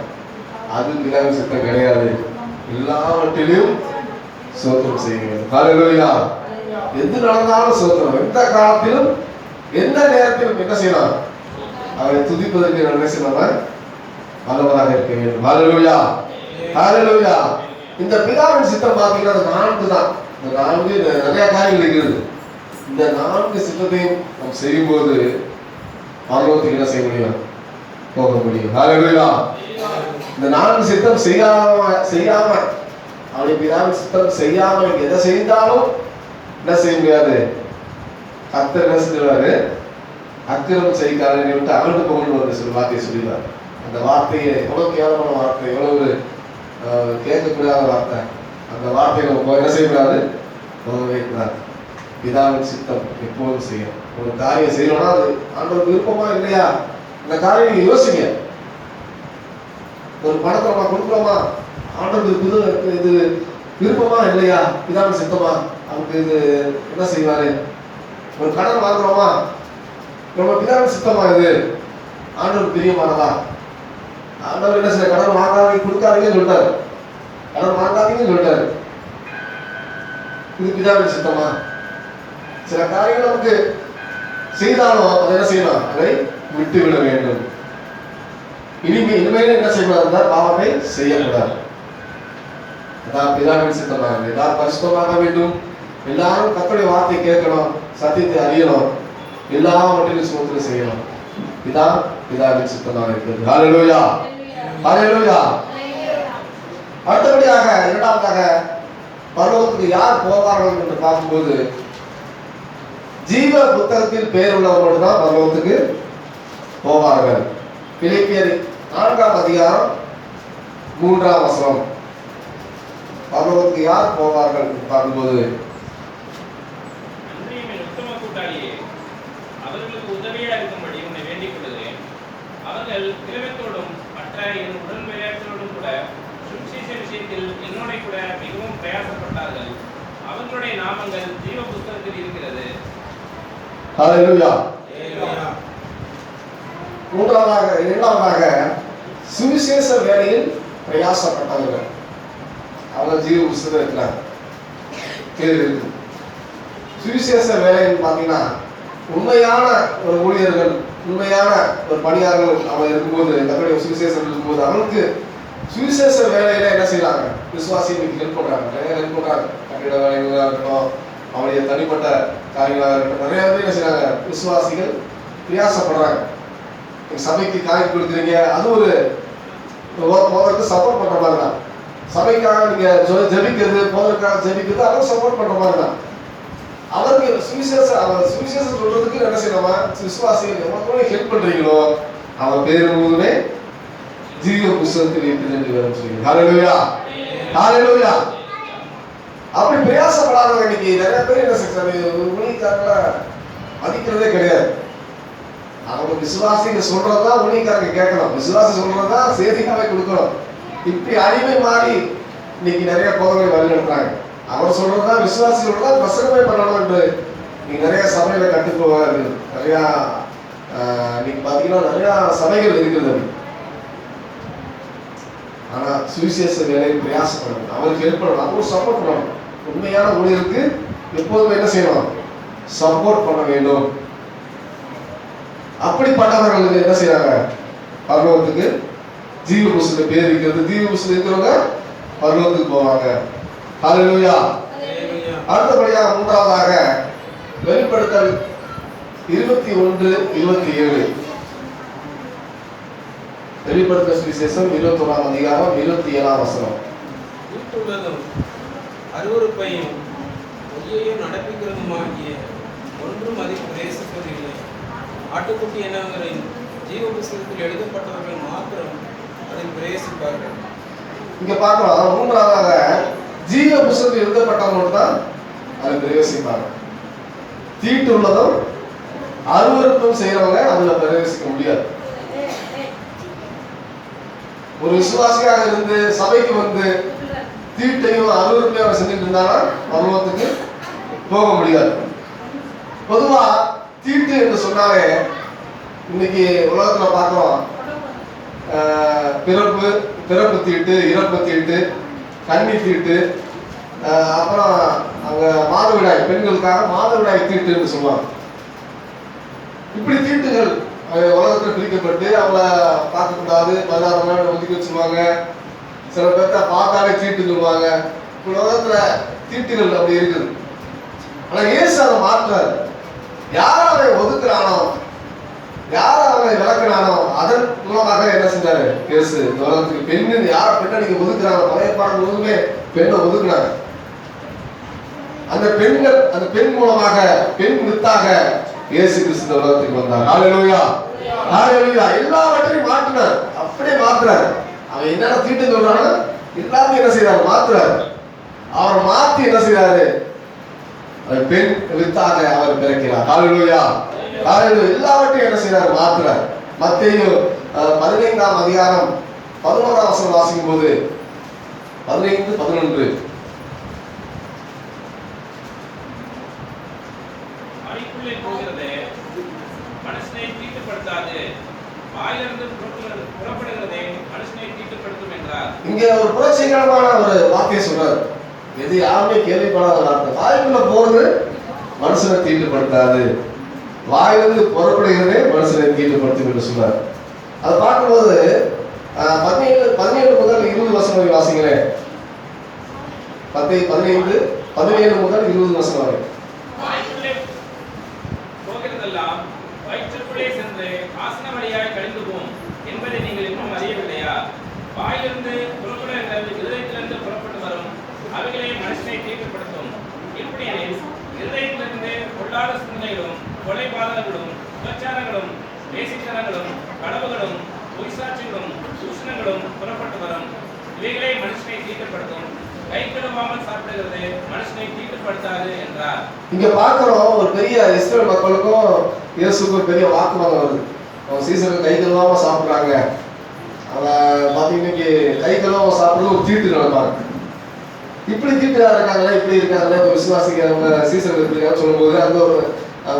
அது பிதாவின் சித்தம் கிடையாது. எல்லாவற்றிலும் ஸ்தோத்திரம் செய்யுங்கள். ஹல்லேலூயா. எது நடந்தாலும் ஸ்தோத்திரம். எந்த காலத்திலும் எந்த நேரத்திலும் என்ன செய்யலாம்? அவரை துதிப்பதற்கு என்ன செய்யலாம்? வல்லவராக இருக்க வேண்டும். ஹல்லேலூயா, ஹல்லேலூயா. இந்த பிதாவின் சித்தம் பார்த்தீங்கன்னா 4 தான். இந்த 4 நிறைய காரியங்கள் இருக்கிறது. இந்த 4 சித்தத்தையும் நாம் செய்யும்போது பரலோகத்துக்கு என்ன செய்ய முடியும்? போக முடியும். ஹல்லேலூயா. இந்த 4 சித்தம் செய்யாம அவருடைய பிதாவின் சித்தம் செய்யாம எதை செய்தாலும் என்ன செய்ய முடியாது? கர்த்தர் என்ன செஞ்சிருவாரு? அக்கிரமம் செய்கிறார்கள் விட்டு அகழ்ந்து போகணும்னு ஒரு சில வார்த்தையை சொல்லிடுவார். அந்த வார்த்தையை எவ்வளவு கேவலமான வார்த்தை, எவ்வளவு கேட்கக்கூடாத வார்த்தை. அந்த வார்த்தையை நம்ம என்ன செய்யக்கூடாது? போகவே கூடாது. பிதாவின் சித்தம் எப்போதும் செய்யும். ஒரு காரியம் செய்யணும்னா அது ஆண்டவருக்கு விருப்பமா இல்லையா? இந்த காரியம் நீங்க யோசிங்க. ஒரு பணத்தை நம்ம கொடுக்குறோமா? ஆண்டவருக்கு இது விருப்பமா இல்லையா? பிதாவின் சித்தமா? அவருக்கு இது என்ன செய்வாரு? ஒரு கடன் வாங்குறோமா? நம்ம பிதாவின் சித்தமா? இது ஆண்டவருக்கு பிரியமானதா? ஆண்டவர் என்ன செய்ய? கடன் வாங்காதீங்க, கொடுக்காதீங்கன்னு சொல்லிட்டாரு. கடன் வாங்காதீங்கன்னு சொல்லிட்டாரு. இது பிதாவின் சித்தமா? சில காரியங்கள் நமக்கு செய்தாலும் அதை என்ன செய்யணும்? அதை விட்டு விட வேண்டும். இனிமேல் என்ன செய்யக்கூடாது? பாவத்தை செய்யக்கூடாது. அதான் பிதாவின் சித்தமாக. எல்லாரும் பரிசுத்தமாக வேண்டும். எல்லாரும் கர்த்தருடைய வார்த்தை கேட்கணும், சத்தியத்தை அறியணும், எல்லாவற்றிலும் ஸ்தோத்திரம் செய்யணும். இதான் பிதாவின் சித்தமாக இருக்கிறது. ஹல்லேலூயா, ஹல்லேலூயா. அடுத்தபடியாக இரண்டாவதாக பரலோகத்துக்கு யார் போவார்கள் என்று பார்க்கும்போது ஜீவ புத்தகத்தில் பெயர் உள்ளவர்கள் தான் பரலோகத்துக்கு போவார்கள். பிலிப்பியர் 4ஆம் அதிகாரம் 3ஆம் வசனம். பரலோகத்துக்கு யார் போவார்கள் என்று பார்க்கும்போது அவர்களுக்கு உதவியா இருக்கும்படி உன்னை வேண்டிக் கொள்கிறேன். அவர்கள் கிரகத்தோடும் மற்ற என் உடன் விளையாட்டோடும் கூட சுவிசேஷ விஷயத்தில் என்னோட கூட மிகவும் பிரயாசப்பட்டார்கள். அவர்களுடைய நாமங்கள் ஜீவ புஸ்தகத்தில் இருக்கிறது. ஹalleluya. ஹalleluya. இரண்டாவதாக சுவிசேஷ வேலையில் பிரயாசப்பட்டவர்கள் அவங்க ஜீவ புஸ்தகத்துல பேர் இருக்கு. சுவிசேஷ வேலைன்னு பார்த்தீங்கன்னா உண்மையான ஒரு ஊழியர்கள், உண்மையான ஒரு பணியாளர்கள் அவங்க இருக்கும்போது, தன்னுடைய சுவிசேஷம் இருக்கும்போது அவங்களுக்கு சுவிசேஷ வேலையில என்ன செய்யறாங்க? விசுவாசிகளுக்கு ஹெல்ப் பண்றாங்க, நிறைய ஹெல்ப் பண்றாங்க. கட்டிட வேலைகளாக இருக்கட்டும், அவருடைய தனிப்பட்ட காரியங்களாக இருக்கட்டும், நிறைய பேர் என்ன செய்யறாங்க? விசுவாசிகள் பிரயாசப்படுறாங்க. சபைக்கு காய் கொடுக்குறீங்க, அது ஒரு போதற்கு சப்போர்ட் பண்ற மாதிரி தான். சபைக்காக நீங்க ஜெபிக்கிறது, போதற்காக ஜெபிக்கிறது, அதெல்லாம் சப்போர்ட் பண்ற மாதிரி தான். அவருக்கு சுவிசேஷம் சொல்றதுக்கு என்ன செய்யணுமா? விசுவாசிகள் எவ்வளவு ஹெல்ப் பண்றீங்களோ அவன் பேர் முழுவதுமே ஜீவ புஸ்தகத்தில் இருக்குது என்று வேறு சொல்லுங்க. ஹalleluya. ஹalleluya. அப்படி பிரயாசப்படாதவங்க இன்னைக்கு நிறைய பேர் என்ன செய்யறாங்க? ஊழியக்காரங்கள மதிக்கிறதே கிடையாது. அவங்க விசுவாசிங்க சொல்றதுதான் ஊழியக்காரங்க கேட்கணும், விசுவாசி சொல்றதுதான் செய்தியாவே கொடுக்கணும். இப்படி அடிமை மாறி இன்னைக்கு நிறைய போதகங்களை வழிநடத்துறாங்க. அவர் சொல்றதுதான், விசுவாசி சொல்றதா பிரசங்கமே பண்ணணும் என்று நீங்க நிறைய சபையில கட்டுப்போவாரு. நிறைய இன்னைக்கு பாத்தீங்கன்னா நிறைய சபைகள் இருக்குது. ஆனா சுவிசேஷ வேலையில் பிரயாசப்படணும், அவருக்கு ஹெல்ப் பண்ணணும், அவருக்கு சப்போர்ட் பண்ணணும். உண்மையான ஊழியருக்கு எப்போதுமே என்ன செய்யணும்? சப்போர்ட் பண்ண வேண்டும். அப்படிப்பட்டவர்களுக்கு என்ன செய்யறாங்க? பரலோகத்துக்கு ஜீவ புஸ்தக பேர் இருக்கிறது. ஜீவ புஸ்தகம் இருக்கிறவங்க பரலோகத்துக்கு போவாங்க. ஹalleluya. அடுத்தபடியாக மூன்றாவதாக வெளிப்படுத்தல் 21:27. வெளிப்படுத்தல் சுவிசேஷம் 21ஆம் அதிகாரம் 27ஆம் வசனம். வீட்டுள்ளதும் அருவருப்பையும் பொய்யையும் நடப்பிக்கிறதுமாகிய ஒன்றும் அதில் பிரவேசிப்பதில்லை. ஆட்டுக்குட்டி என்னவரின் ஜீவ புஸ்தகத்தில் எழுதப்பட்டவர்கள் மாத்திரம் அதில் பிரவேசிப்பார்கள். இங்க பார்க்கலாம், மூன்றாவதாக ஜீவ புஸ்தகத்தில் எழுதப்பட்டவங்க தான் அதில் பிரவேசிப்பாங்க. தீட்டு உள்ளதும் அருவருப்பும் செய்யறவங்க அதுல பிரவேசிக்க முடியாது. ஒரு விசுவாசியாக இருந்து சபைக்கு வந்து தீட்டையும் அருவருப்பையும் அவர் செஞ்சுட்டு இருந்தாலும் பரலோகத்துக்கு போக முடியாது. பொதுவா தீட்டு என்று சொன்னாலே இன்னைக்கு உலகத்துல பார்க்கிறோம், பிறப்பு தீட்டு, இறப்பு தீட்டு, கன்னி தீட்டு, அப்புறம் அங்க மாதவிடாய், பெண்களுக்காக மாதவிடாய் தீட்டுன்னு சொல்லுவாங்க. இப்படி தீட்டுகள் உலகத்துல பிரிக்கப்பட்டு அவங்கள பார்க்கக்கூடாது, 16 மணி நேரம் ஒதுக்கி வச்சுருவாங்க. சில பேர்த்த பார்த்தாலே தீட்டு சொல்லுவாங்க. உலகத்துல தீட்டுகள் அப்படி இருக்குது. ஆனா இயேசு அதை மாற்றாரு. யார் அவரை ஒதுக்குறானோ, யார் அவரை விளக்குறானோ அதன் மூலமாக என்ன செஞ்சாரு இயேசு? உலகத்துக்கு பெண்ணு யார் பெண்ணை நீங்க ஒதுக்குறாங்க? பழைய பாடம் முழுதுமே பெண்ணை ஒதுக்குனாங்க. அந்த பெண்கள், அந்த பெண் மூலமாக, பெண் வித்தாக இயேசு கிறிஸ்து உலகத்துக்கு வந்தார். ஹalleluya. ஹalleluya. எல்லாவற்றையும் மாற்றினார், அப்படியே மாற்றுறாரு. அவன் என்னென்ன தீட்டு சொல்றானோ எல்லாத்தையும் என்ன செய்யறாரு? மாற்றுறாரு. அவர் மாற்றி என்ன செய்யறாரு? பெண் வித்தாக அவர் பிறக்கிறார். ஹalleluya. ஹalleluya. எல்லாவற்றையும் என்ன செய்யறாரு? மாற்றுறார். மத்தேயு 15ஆம் அதிகாரம் 11ஆம் வசனம் வாசிக்கும் போது 15:11 வாய்க்குள்ளே போகிறது மனுஷனை தீட்டுப்படுத்தாது, வாயிலிருந்து புறப்படுகிறதே மனுஷனை தீட்டுப்படுத்தும் என்றார். இங்க ஒரு புரட்சிகரமான ஒரு வார்த்தையை சொல்றாரு. எது யாருமே கேள்விப்படாத வார்த்தை. வாய்க்குள்ள போறது மனுஷனை தீட்டுப்படுத்தாது, வாயிலிருந்து புறப்படுகிறதே மனுஷனை தீட்டுப்படுத்தும் என்று சொல்றாரு. அதை பார்க்கும்போது 17 முதல் 20 வசனம் வாசிங்களேன். 17 முதல் 20 வசனம் வரை. வாய்க்குள்ளே போகிறதெல்லாம் வயிற்றுக்குள்ளே சென்று ஆசன வழியாய் கழிந்து போம் என்பதை நீங்கள் இன்னும் அறியவில்லையா? வாயிலிருந்து புறப்படுகிற இருதயத்திலிருந்து புறப்பட்டு வரும் அவைகளை மனுஷனை தீட்டுப்படுத்தும். இப்படியெனில் இருதயத்திலிருந்து பொல்லாத சிந்தனைகளும், கொலைபாதகங்களும், உபச்சாரங்களும், வேசித்தனங்களும், களவுகளும், பொய்சாட்சிகளும், சூஷணங்களும் புறப்பட்டு வரும். இவைகளே மனுஷனை தீட்டுப்படுத்தும். கை கழுவாமல் சாப்பிடுகிறது மனுஷனை தீட்டுப்படுத்தாது என்றார். இங்க பார்க்கிறோம் ஒரு பெரிய இஸ்ரேல் மக்களுக்கும் இயேசுக்கும் பெரிய வாக்குவாதம் வருது. அவங்க சீசனுக்கு கை கழுவாம சாப்பிடுறாங்க. அதை பார்த்தீங்கன்னா கை கழுவாம சாப்பிடுறது ஒரு தீட்டு நடப்பாங்க. இப்படி தீட்டு இருக்காங்களா, இப்படி இருக்காங்களா, இப்போ விசுவாசிக்க அவங்க சீசன் இருக்காங்கன்னு சொல்லும்போது அந்த ஒரு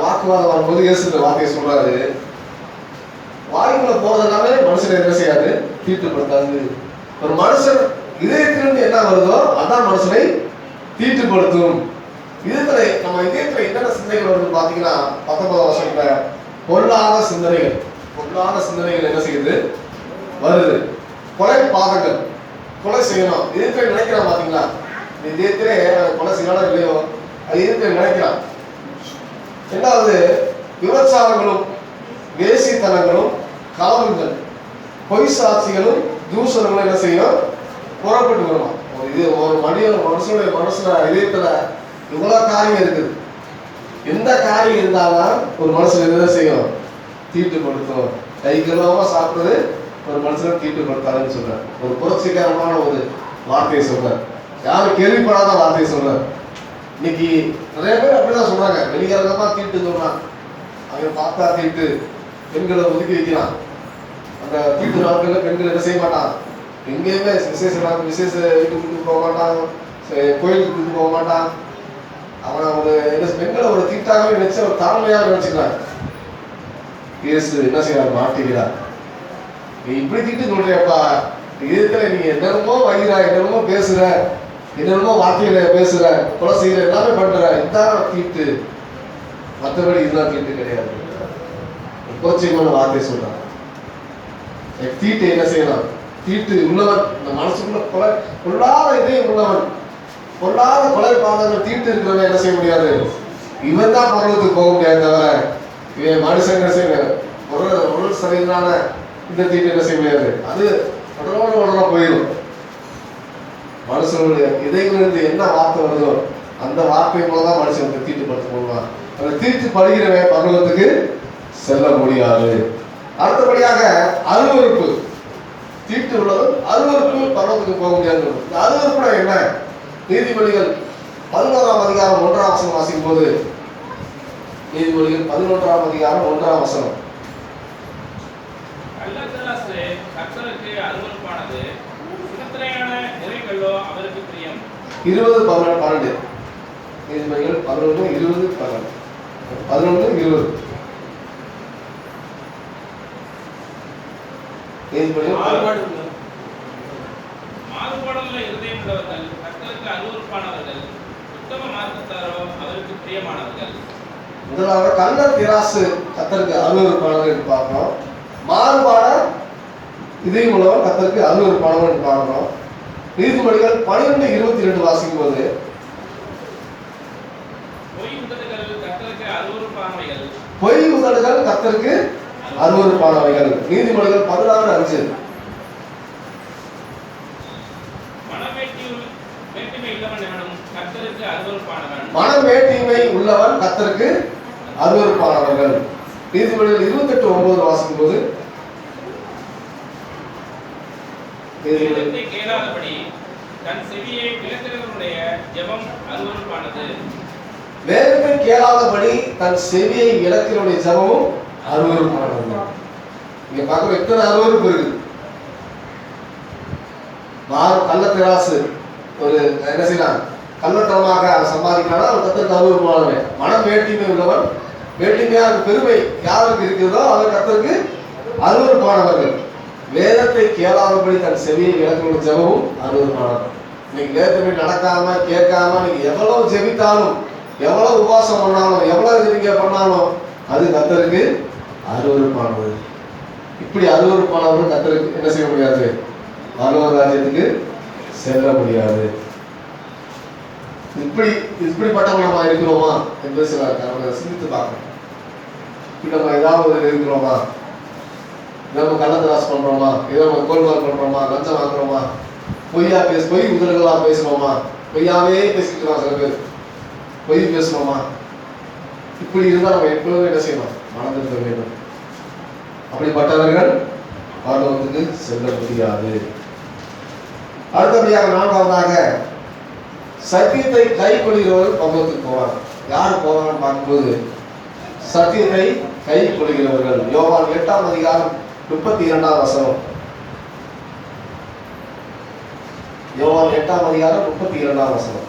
வாக்குவாதம் வரும்போது இயேசு இந்த வார்த்தையை சொல்றாரு, வாய்க்குள்ள போறதுனாலே மனுஷனை என்ன செய்யாது, தீட்டுப்படுத்தாது. ஒரு மனுஷன் இதயத்திலிருந்து என்ன வருதோ அதான் மனுஷனை தீட்டுப்படுத்தும். இதயத்துல நம்ம இதயத்துல என்னென்ன சிந்தனைகள் வருதுன்னு பாத்தீங்கன்னா 19 வருஷத்துல பொல்லாத சிந்தனைகள் என்ன செய்யுது, வருது. கொலை பாதங்கள், கொலை செய்யணும் இதயத்துல நினைக்கிறான். பாத்தீங்களா, இதயத்திலே கொலை செய்யணும் இல்லையோ அது இதயத்துல நினைக்கிறான். ரெண்டாவது விபச்சாரங்களும் வேசித்தனங்களும் களவுகள் பொய் சாட்சிகளும் தூஷணங்களும் என்ன செய்யும், புறப்பட்டு வருமா. இது ஒரு மனுஷனுடைய மனசுல இதயத்துல இவ்வளவு காரியம் இருக்குது. எந்த காரியம் இருந்தாலும் ஒரு மனுஷன் என்ன செய்யும், தீட்டுப்படுத்தும். கை கழுவாம சாப்பிடுறது ஒரு மனுஷனை தீட்டுப்படுத்தாதுன்னு சொல்றார். ஒரு புரட்சிகரமான ஒரு வார்த்தையை சொல்றார். யாரும் கேள்விப்படாத வார்த்தையை சொல்றார். இன்னைக்கு நிறைய பேர் அப்படிதான் சொல்றாங்க. வெளியரங்கமா தீட்டு சொல்றான், அவன் பார்த்தா தீட்டு, பெண்களை ஒதுக்கி வைக்கிறான். அந்த தீட்டு நாட்கள்ல பெண்கள் என்ன செய்ய மாட்டான், எங்கேயுமே விசேஷ வீட்டுக்கு போக மாட்டான், கோயிலுக்கு கூட்டு போக மாட்டான். அவனை ஒரு பெண்களை ஒரு தீட்டாகவே நினைச்சு ஒரு தாழ்மையாக நினைச்சுக்கிறான். இயேசு என்ன செய்யறார், மாட்டிக்கிறார். நீ இப்படி தீட்டு சொல்றியப்பா, இதுல நீ என்னென்னமோ வைகிற, என்னென்னமோ பேசுற, என்னென்னமோ வார்த்தைகளை பேசுற, கொலை செய்யற, எல்லாமே பண்ற, இதுதான் தீட்டு, மற்றபடி இதுதான் தீட்டு கிடையாது. கோச்சியமான வார்த்தை சொல்றான். தீட்டு என்ன செய்யலாம், தீட்டு உள்ளவன் இந்த மனசுக்குள்ள கொள்ளாத இதயம் உள்ளவன், கொள்ளாத கொலை பாதங்கள் தீட்டு இருக்கிறவன் என்ன செய்ய முடியாது, இவன் தான் பருவத்துக்கு போக முடியாது. தவிர இவன் மனுஷன் என்ன செய்ய ஒரு சரியான இந்த தீட்டு என்ன செய்ய முடியாது. அது உடனே போயிடும். மனுஷனுடைய இதயங்களிலிருந்து என்ன வார்த்தை வருதோ அந்த வார்த்தை மூலதான் மனுஷனுக்கு தீட்டுப்படுத்த போடுவான். அந்த தீட்டு படுகிறவன் பருவத்துக்கு செல்ல முடியாது. அடுத்தபடியாக அருவருப்பு, தீட்டு உள்ளது அருவருப்பு பருவத்துக்கு போக முடியாது. இந்த அருவருப்புனா என்ன, நீதிமொழிகள் 11ஆம் அதிகாரம் 1ஆம் வசனம் வாசிக்கும் போது, நீதிமொழிகள் 11ஆம் அதிகாரம் 1ஆம் வசனம், கர்த்தருக்கு அருவருப்பானது, சுத்தரையான நிறைகளோ அவருக்கு பிரியம். 20:12 நீதிமொழிகள் 11:20 11:20 மாறுபாடுள்ள இருதயம் உள்ளவர்கள் கர்த்தருக்கு அருவருப்பானவர்கள், உத்தம மார்க்கத்தாரோ அவருக்கு பிரியமானவர்கள். முதலாவது கள்ள திராசு கர்த்தருக்கு அருவருப்பானவர்கள் என்று பார்க்கிறோம். மாறுபாட இதயம் உள்ளவன் கர்த்தருக்கு அருவருப்பானவன் என்று பார்க்கிறோம். நீதிமொழிகள் 12:22 வாசிக்கும் போது, பொய் உதடுகள் கர்த்தருக்கு அருவருப்பானவைகள், பொய் உதடுகள் கர்த்தருக்கு அருவருப்பானவைகள். நீதிமொழிகள் 16:5 மனமேட்டிமை உள்ளவன் கர்த்தருக்கு அருவருப்பானவர்கள். நீதிமொழிகள் 28:9 வாசிக்கும் போது, வேதத்தை கேளாதபடி தன் செவியை விலக்குகிறவனுடைய ஜெபம் அருவருப்பானது. வேதத்தை கேளாதபடி தன் செவியை விலக்குறவனுடைய ஜெபமும் அருவருப்பானது. இங்க பார்க்கிற எத்தனை அருவருப்பு இருக்கு. கள்ளத்திராசு ஒரு என்ன செய்யலாம், கள்ளத்தனமாக சம்பாதிக்கிறானா அவன் கர்த்தருக்கு அருவருப்பானவன். மனம் வேட்டிமை உள்ளவன், வேட்டிமையாக பெருமை யாருக்கு இருக்கிறதோ அவர் கர்த்தருக்கு அருவருப்பானவர்கள். வேதத்தை கேளாதபடி தன் செவியை விலக்குறவனுடைய ஜெபமும் அருவருப்பானவர்கள். இன்னைக்கு வேதத்தை நடக்காம கேட்காம நீங்க எவ்வளவு ஜெபித்தாலும், எவ்வளவு உபவாசம் பண்ணாலும், எவ்வளவு நீங்க பண்ணாலும் அது கர்த்தருக்கு அருவருப்பானது. இப்படி அருவருப்பானவர்கள் கர்த்தருக்கு என்ன செய்ய முடியாது, பரலோக ராஜ்யத்துக்கு செல்ல முடியாது. இப்படிப்பட்டவங்க நம்ம இருக்கிறோமா என்று சில சிந்தித்து பார்க்கணும். இப்படி நம்ம ஏதாவது இருக்கிறோமா, நம்ம கள்ளத்திராசு பண்றோமா, ஏதோ நம்ம கோல்மால் பண்றோமா, லஞ்சம் வாங்குறோமா, பொய் உதடுகளா பேசுறோமா, பொய்யாவே பேசிக்கிறோம், சில பேர் பொய் பேசுறோமா. இப்படி இருந்தால் நம்ம எப்பொழுதும் என்ன செய்யணும், மனதிருக்க வேண்டும். அப்படிப்பட்டவர்கள் பரலோகத்துக்கு செல்ல முடியாது. அடுத்தபடியாக 4ஆவதாக சத்தியத்தை கை கொள்கிறவர்கள் பரலோகத்துக்கு போவாங்க. யார் போவாங்கன்னு பார்க்கும்போது சத்தியத்தை கை கொள்கிறவர்கள். யோவான் 8ஆம் அதிகாரம் 32ஆம் வசனம். யோவான் 8ஆம் அதிகாரம் 32ஆம் வசனம்.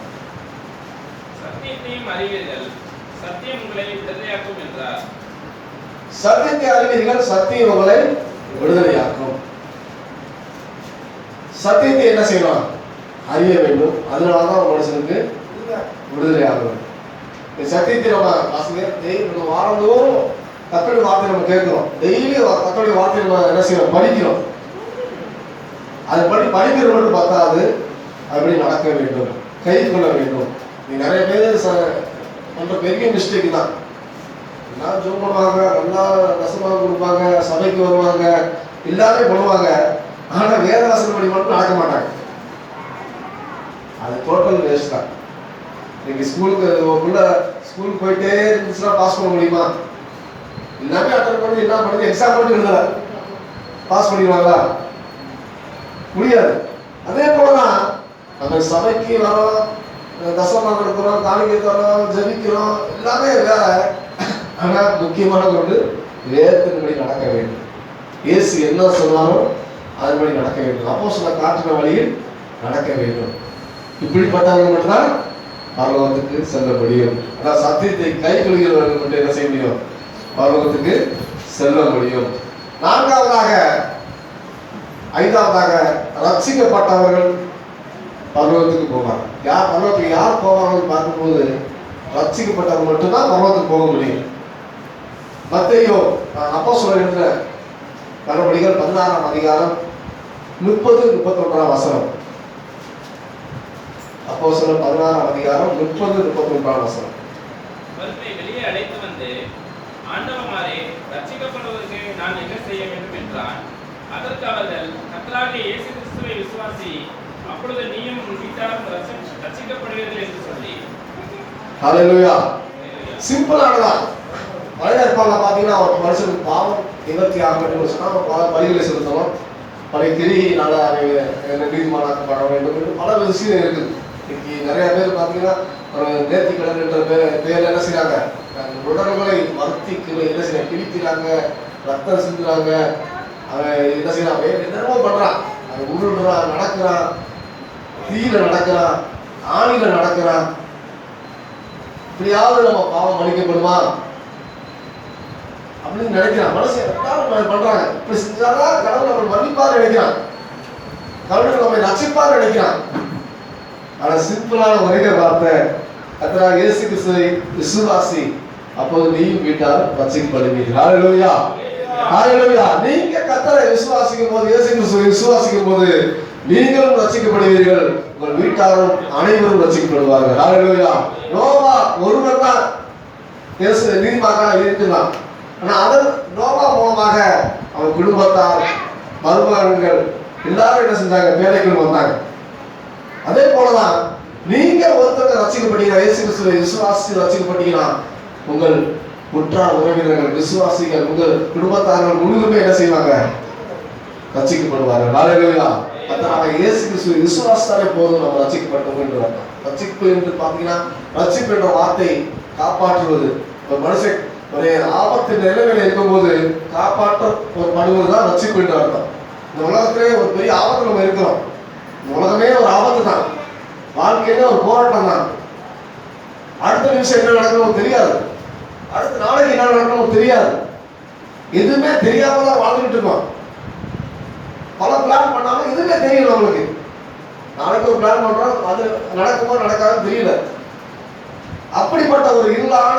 சத்தியத்தையும் அறிவீர்கள், சத்தியம் உங்களை விடுதலையாக்கும் என்றார். சத்தியத்தை அறிவீர்கள், சத்தியம் உங்களை விடுதலையாக்கும். சத்தியத்தை என்ன செய்யணும்? அறிய வேண்டும். அதனாலதான் ஒரு மனுஷனுக்கு விடுதலை ஆகும். சத்தியத்தை நம்ம ஆசிரியர் வாரந்தோறும் கர்த்தருடைய வார்த்தை நம்ம கேட்கிறோம். டெய்லி கர்த்தருடைய வார்த்தை நம்ம என்ன செய்யணும்? படிக்கிறோம். அது படிக்கிறது மட்டும் பத்தாது, அப்படி நடக்க வேண்டும், கை கொள்ள வேண்டும். நீ நிறைய பேர் பண்ற பெரிய மிஸ்டேக் தான். எல்லாம் ஜோம் பண்ணுவாங்க, நல்லா ரசமாக கொடுப்பாங்க, சபைக்கு வருவாங்க, எல்லாமே பண்ணுவாங்க. ஆனா வேத வசனம் படி மட்டும் நடக்க மாட்டாங்க. அது டோட்டல் வேஸ்ட் தான். இன்னைக்கு ஸ்கூலுக்கு போயிட்டே இருந்துச்சுன்னா பாஸ் பண்ண முடியுமா? எல்லாமே அட்டன் பண்ணி என்ன பண்ணி எக்ஸாம் மட்டும் எழுதல பாஸ் பண்ணிடுவாங்களா? முடியாது. அதே போலதான் நம்ம சபைக்கு வரோம், தசமாக கொடுக்குறோம், காணிக்கை தரோம், ஜபிக்கிறோம், எல்லாமே வேற. ஆனா முக்கியமான ஒன்று வேதத்தின்படி நடக்க வேண்டும். இயேசு என்ன சொன்னாலும் அதன்படி நடக்க வேண்டும். அப்போஸ்தலர் காட்டின வழியில் நடக்க வேண்டும். இப்படிப்பட்டவங்க மட்டும்தான் பரலோகத்துக்கு செல்ல முடியும். அதான் சத்தியத்தை கை கொள்கிறவர்கள் மட்டும் என்ன செய்ய முடியும்? பரலோகத்துக்கு செல்ல முடியும். ஐந்தாவதாக ரட்சிக்கப்பட்டவர்கள் பரலோகத்துக்கு போவாங்க. பரலோகத்துக்கு யார் போவாங்கன்னு பார்க்கும்போது ரட்சிக்கப்பட்டவர்கள் மட்டும்தான் பரலோகத்துக்கு போக முடியும். மத்தேயு அப்போஸ்தலர் எழுதின நடபடிகள் 16ஆம் அதிகாரம் 30-31ஆம் வசனம். அப்போஸ்தலர் 16ஆம் அதிகாரம் 30-31ஆம் வசனம். அவர்களை வெளியே அழைத்து வந்து, ஆண்டவமாரே, ரட்சிக்கப்படுவதற்கு நான் என்ன செய்ய வேண்டும் என்றான். அதற்கு அவர்கள், கர்த்தராகிய இயேசு கிறிஸ்துவை விசுவாசி, அப்பொழுது நீயும் உன் வீட்டாரும் ரட்சிக்கப்படுவீர்கள் என்று சொல்லி. ஹல்லேலூயா. சிம்பிளானதா. பழைய ஏற்பாடுல பாத்தீங்கன்னா ஒரு மனுஷனுக்கு பாவம் நிவர்த்தி ஆக வேண்டும் சொன்னா பலிகளை செலுத்தணும், பழைய கிரியினால நீதிமானாக்கப்பட வேண்டும் என்று பல விஷயம் இருக்குது. இன்னைக்கு நிறைய பேர் பார்த்தீங்கன்னா நேர்த்தி கடன் என்ற பேர் என்ன செய்யறாங்க? உடல்களை மருத்திக்கு என்ன செய்ய கிழிக்கிறாங்க, ரத்தம் சிந்துறாங்க, அவன் என்ன செய்யறான்? என்னென்னமோ பண்றான். அவன் உருள்றான், நடக்கிறான், தீயில நடக்கிறான், ஆணில நடக்கிறான். இப்படியாவது நம்ம பாவம் மன்னிக்கப்படுமா அப்படின்னு நினைக்கிறான். மனசு எல்லாரும் பண்றாங்க. இப்படி செஞ்சாதான் கடவுள் நம்ம மன்னிப்பார் நினைக்கிறான், கடவுள் நம்மை ரட்சிப்பார் நினைக்கிறான். ஆனா சிம்பிளான ஒரே வார்த்தை, கர்த்தராகிய இயேசு கிறிஸ்துவை விசுவாசி, அப்போது நீயும் வீட்டார் ரட்சிக்கப்படுவீர்கள். ஹல்லேலூயா, ஹல்லேலூயா. நீங்க கர்த்தரை விசுவாசிக்கும் போது, இயேசு கிறிஸ்துவை விசுவாசிக்கும் போது நீங்களும் ரட்சிக்கப்படுவீர்கள், உங்கள் வீட்டாரும் அனைவரும் ரட்சிக்கப்படுவார்கள். ஹல்லேலூயா. நோவா ஒருவர் தான் நீதிமானாக இருக்கலாம். ஆனா அதன் நோவா மூலமாக அவன் குடும்பத்தார், மருமகன்கள் எல்லாரும் என்ன செஞ்சாங்க? வேலைக்குள் வந்தாங்க. அதே போலதான் நீங்க ஒருத்தர் ரட்சிக்கப்பட்டீங்கன்னா, இயேசு கிறிஸ்துவை விசுவாசி ரட்சிக்கப்பட்டீங்கன்னா, உங்கள் உற்றார் உறவினர்கள், விசுவாசிகள், உங்கள் குடும்பத்தார்கள் முழுவதுமே என்ன செய்வாங்க? ரட்சிக்கப்படுவார்கள். ஹல்லேலூயா. அதனால இயேசு கிறிஸ்துவை விசுவாசித்தாலே போதும், நம்ம ரட்சிக்கப்பட்டோம் என்று அர்த்தம். ரட்சிப்பு என்று பார்த்தீங்கன்னா, ரட்சிப்பு என்ற வார்த்தை காப்பாற்றுவது. ஒரு மனுஷன் ஒரு ஆபத்து நிலைமையில இருக்கும்போது காப்பாற்றப்படுவதுதான் ரட்சிப்பு என்று அர்த்தம். இந்த உலகத்திலே ஒரு பெரிய ஆபத்து நம்ம இருக்கிறோம். இந்த உலகமே ஒரு ஆபத்து தான், வாழ்க்கையில ஒரு போராட்டம் தான். அடுத்த நிமிஷம் என்ன நடக்கணும் தெரியாது, அடுத்த நாளைக்கு என்ன நடக்கணும் தெரியாது, எதுவுமே தெரியாம தான் வாழ்ந்துட்டு இருக்கோம். பல பிளான் பண்ணாலும் எதுவுமே தெரியல நம்மளுக்கு. நாளைக்கு ஒரு பிளான் பண்றோம், அது நடக்குமோ நடக்காதுன்னு தெரியல. அப்படிப்பட்ட ஒரு இருளான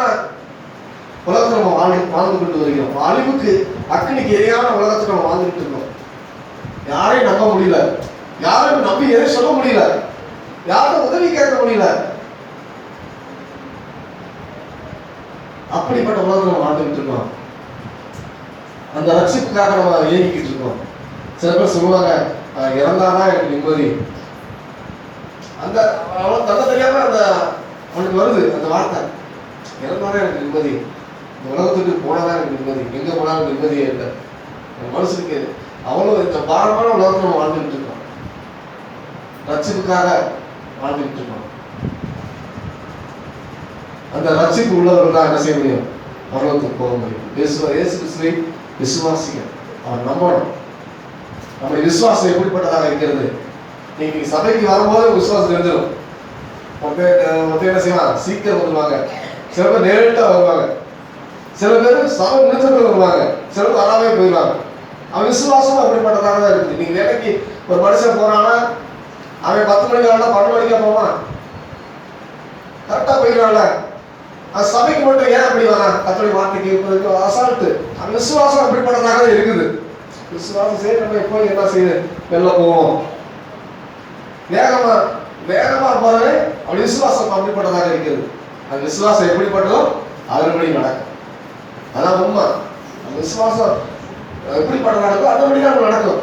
உலகத்தை நம்ம வாழ்ந்து கொண்டு வருகிறோம். அழிவுக்கு அக்னிக்கு எரியான உலகத்தை நம்ம வாழ்ந்துட்டு இருக்கோம். யாரையும் நம்ப முடியல, யாரும் நம்பி எதையும் சொல்ல முடியல, யாரும் உதவி கேட்க முடியல. அப்படிப்பட்ட உலகத்தை நம்ம வாழ்ந்துட்டு இருக்கோம். அந்த ரட்சிப்புக்காக நம்ம ஏங்கிக்கிட்டு இருக்கோம். சில பேர் சொல்லுவாங்க, இறந்தாதான் எனக்கு நிம்மதி. அந்த அவன் தன்னை தெரியாம அந்த அவனுக்கு வருது அந்த வார்த்தை, இறந்தாதான் எனக்கு நிம்மதி, இந்த உலகத்துக்கு போனாதான் எனக்கு நிம்மதி, எங்க போனாலும் நிம்மதியே இல்லை. மனுஷனுக்கு அவ்வளவு இந்த பாரமான உலகத்தை நம்ம வாழ்ந்துட்டு இருக்கோம். ரட்சிப்புக்காக வாழ்ந்துட்டு இருக்கோம். அந்த ரட்சிப்பு உள்ளவர்கள் தான் என்ன செய்ய முடியும்? பரலோகத்துக்கு போக முடியும். இயேசு கிறிஸ்துவை விசுவாசிங்க, அவர் நம்பணும். நம்முடைய விசுவாசம் எப்படிப்பட்டதாக இருக்கிறது? நீங்க சபைக்கு வரும்போது விசுவாசம் தெரிஞ்சிடும். என்ன செய்வாங்க? சீக்கிரம் வருவாங்க, சில பேர் நேரிட்டா வருவாங்க, சில பேர் சபை முடிச்சவர்கள் வருவாங்க, சில பேர் வராமே போயிடுவாங்க. அவன் விசுவாசம் அப்படிப்பட்டதாக தான் இருக்குது. நீங்க வேலைக்கு ஒரு மனுஷன் போறான்னா அவன் 10 மணிக்கு வரலாம், 12 மணிக்கா போவான், கரெக்டா போயிடுவான்ல. அது சபைக்கு மட்டும் ஏன் அப்படி வரான்? கத்தோலிக்க வார்த்தைக்கு அசால்ட்டு. அந்த விசுவாசம் அப்படிப்பட்டதாக தான் இருக்குது. விசுவாசம் சரி, நம்ம எப்போ என்ன செய்யுது? வெளில போவோம், வேகமா வேகமா போறது. அப்படி விசுவாசம் அப்படிப்பட்டதாக இருக்கிறது. அந்த விசுவாசம் எப்படிப்பட்டதோ அதன்படி நடக்கும். அதான் உண்மை. அந்த விசுவாசம் எப்படிப்பட்ட நடக்கும் அதன்படி தான் நடக்கும்.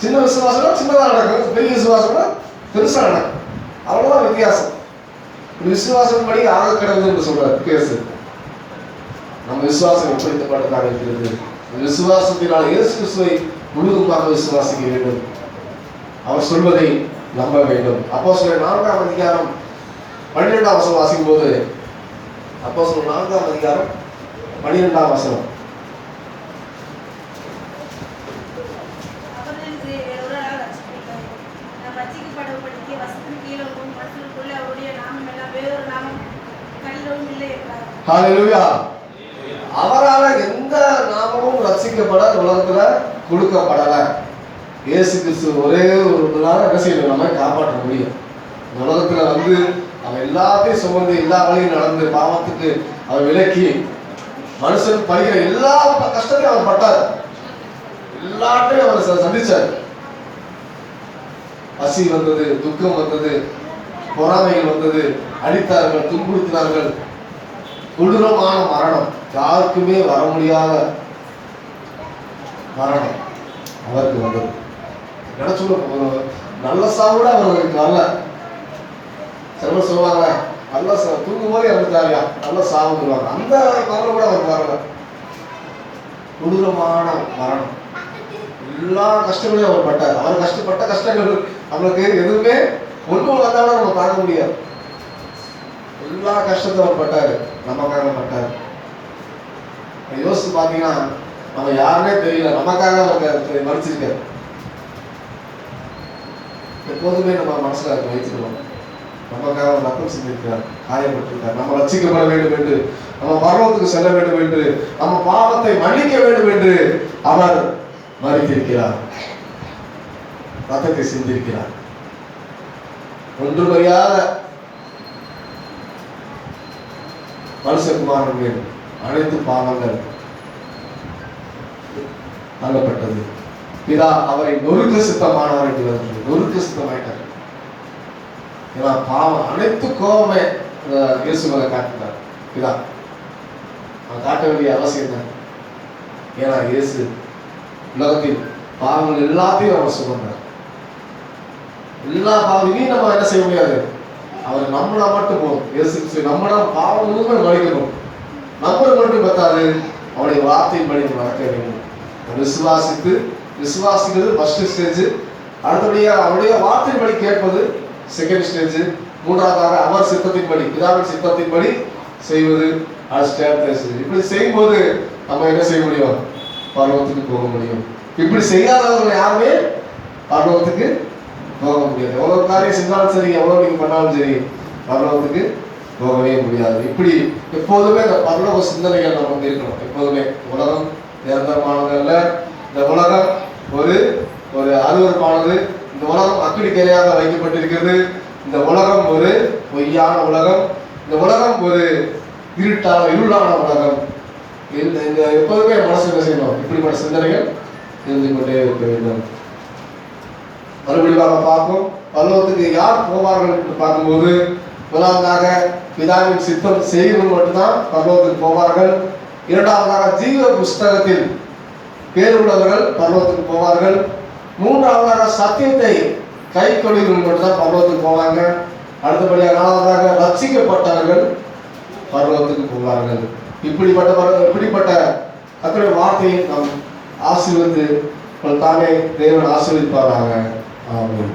சின்ன விசுவாசம் சின்னதாக நடக்கும், பெரிய விசுவாசம் பெருசா நடக்கும். அவ்வளவுதான் வித்தியாசம். விசுவாசம் படி ஆக கிடக்குது என்று சொல்றாரு பேசு. நம்ம விசுவாசம் எப்படிப்பட்டதாக இருக்கிறது? விசுவாசத்தினால் இயேசு கிறிஸ்துவை முழுவதுமாக விசுவாசிக்க வேண்டும். அவர் சொல்வதை நம்ப வேண்டும். அப்போஸ்தலர் 4ஆம் அதிகாரம் 12ஆம் வசனம் வாசிக்கும் போது, அப்போஸ்தலர் 4ஆம் அதிகாரம் 12ஆம் வசனம், ஹல்லேலூயா. அவரால எந்த நாமமும் ரட்சிக்கப்பட உலகத்துல கொடுக்கப்படல. இயேசு கிறிஸ்து ஒரே ஒரு நாள் என்ன செய்யணும்? நம்ம காப்பாற்ற முடியும். உலகத்துல வந்து அவன் எல்லாத்தையும் சுமந்து எல்லா வழியும் நடந்து பாவத்துக்கு அவர் விலக்கி மனுஷன் படுகிற எல்லா கஷ்டத்தையும் அவர் பட்டார். எல்லாத்தையும் அவர் சந்திச்சார். பசி வந்தது, துக்கம் வந்தது, பொறாமைகள் வந்தது, அடித்தார்கள், துன்புறுத்தினார்கள், கொடூரமான மரணம், யாருக்குமே வர முடியாத மரணம் அவருக்கு வந்தது. நினைச்சு நல்ல சாவோட அவர்களுக்கு வரல. சிலர் சொல்லுவாங்க நல்ல தூங்கும் போது இறந்துட்டாரியா, நல்ல சாவுவாங்க. அந்த மரணம் கூட அவருக்கு வரல. கொடூரமான மரணம், எல்லா கஷ்டங்களையும் அவர் பட்டார். அவர் கஷ்டப்பட்ட கஷ்டங்கள் நம்மளுக்கு எதுவுமே ஒன்று வந்தாலும் நம்ம தாங்க முடியாது. எல்லா கஷ்டத்தை அவர் பட்டாரு, நமக்காக பட்டாரு. யோசிச்சு பார்த்தீங்கன்னா நம்ம யாருமே தெரியல, நமக்காக அவர் மறிச்சிருக்காரு. எப்போதுமே நம்ம மனசுல வைத்துக்கணும், நமக்காக அவர் ரத்தம் செஞ்சிருக்கிறார், காயப்பட்டிருக்கார். நம்ம ரட்சிக்கப்பட வேண்டும் என்று, நம்ம பரலோகத்துக்கு செல்ல வேண்டும் என்று, நம்ம பாவத்தை மன்னிக்க வேண்டும் என்று அவர் மறித்திருக்கிறார், ரத்தத்தை செஞ்சிருக்கிறார். ஒன்றுமறியாத மனுஷகுமாரன் மேல் அனைத்து பாவங்கள் தள்ளப்பட்டது. பிதா அவரை நொறுக்க சித்தமானவர் என்று வருகிறது. நொறுக்க சித்தமாயிட்டார். ஏன்னா பாவம் அனைத்து கோபமே இயேசுவை காட்டினார் பிதா. அவன் காட்ட வேண்டிய அவசியம் தான். ஏன்னா இயேசு உலகத்தின் பாவங்கள் எல்லாத்தையும் அவர் சுமந்தார். எல்லா பாவத்தையும் நம்ம என்ன செய்ய முடியாது, அவர் நம்மளா மட்டும் போதும். இயேசு நம்மளா பாவம் முழுமை மறைக்கணும். நம்மளை மட்டும் பார்த்தாரு, அவருடைய வார்த்தையின்படி நடக்க வேண்டும். விசுவாசிக்கிறது ஃபர்ஸ்ட் ஸ்டேஜ். அடுத்தபடியாக அவருடைய வார்த்தையின்படி கேட்பது செகண்ட் ஸ்டேஜ். மூன்றாவதாக அவர் சித்தத்தின்படி, பிதாவின் சித்தத்தின்படி செய்வது ஸ்டேஜ். இப்படி செய்யும்போது நம்ம என்ன செய்ய முடியும்? பரலோகத்துக்கு போக முடியும். இப்படி செய்யாதவர்கள் யாருமே பரலோகத்துக்கு போக முடியாது. எவ்வளவு காரியம் செஞ்சாலும் சரி, எவ்வளவு நீங்க பண்ணாலும் சரி, பரலோகத்துக்கு போகவே முடியாது. இப்படி எப்போதுமே இந்த பரலோக சிந்தனைகள் நமக்கு இருக்கணும். எப்போதுமே உலகம் நிரந்தரமானது அல்ல. இந்த உலகம் ஒரு அருவருப்பானது. இந்த உலகம் அக்கினிக்கரையாக வைக்கப்பட்டிருக்கிறது. இந்த உலகம் ஒரு பொய்யான உலகம். இந்த உலகம் ஒரு இருளான உலகம். இந்த எப்போதுமே மனசு என்ன செய்யணும்? இப்படிப்பட்ட சிந்தனைகள் இருந்து கொண்டே இருக்க வேண்டும். மறுபடியும் பார்ப்போம். பரலோகத்துக்கு யார் போவார்கள் என்று பார்க்கும்போது, முதலாவதாக பிதாவின் சித்தம் செய்வர்கள் மட்டும்தான் பரலோகத்துக்கு போவார்கள். இரண்டாவதாக ஜீவ புஸ்தகத்தில் பேர் உள்ளவர்கள் பரலோகத்துக்கு போவார்கள். மூன்றாவதாக சத்தியத்தை கை கொள்கிறவர்கள் மட்டும்தான் பரலோகத்துக்கு போவாங்க. அடுத்தபடியாக நாலாவதாக ரட்சிக்கப்பட்டவர்கள் பரலோகத்துக்கு போவார்கள். இப்படிப்பட்ட கர்த்தருடைய வார்த்தையை நாம் ஆசீர்வதித்து தாமே தேவன் ஆசீர்வதிப்பாராக. ஆமென்.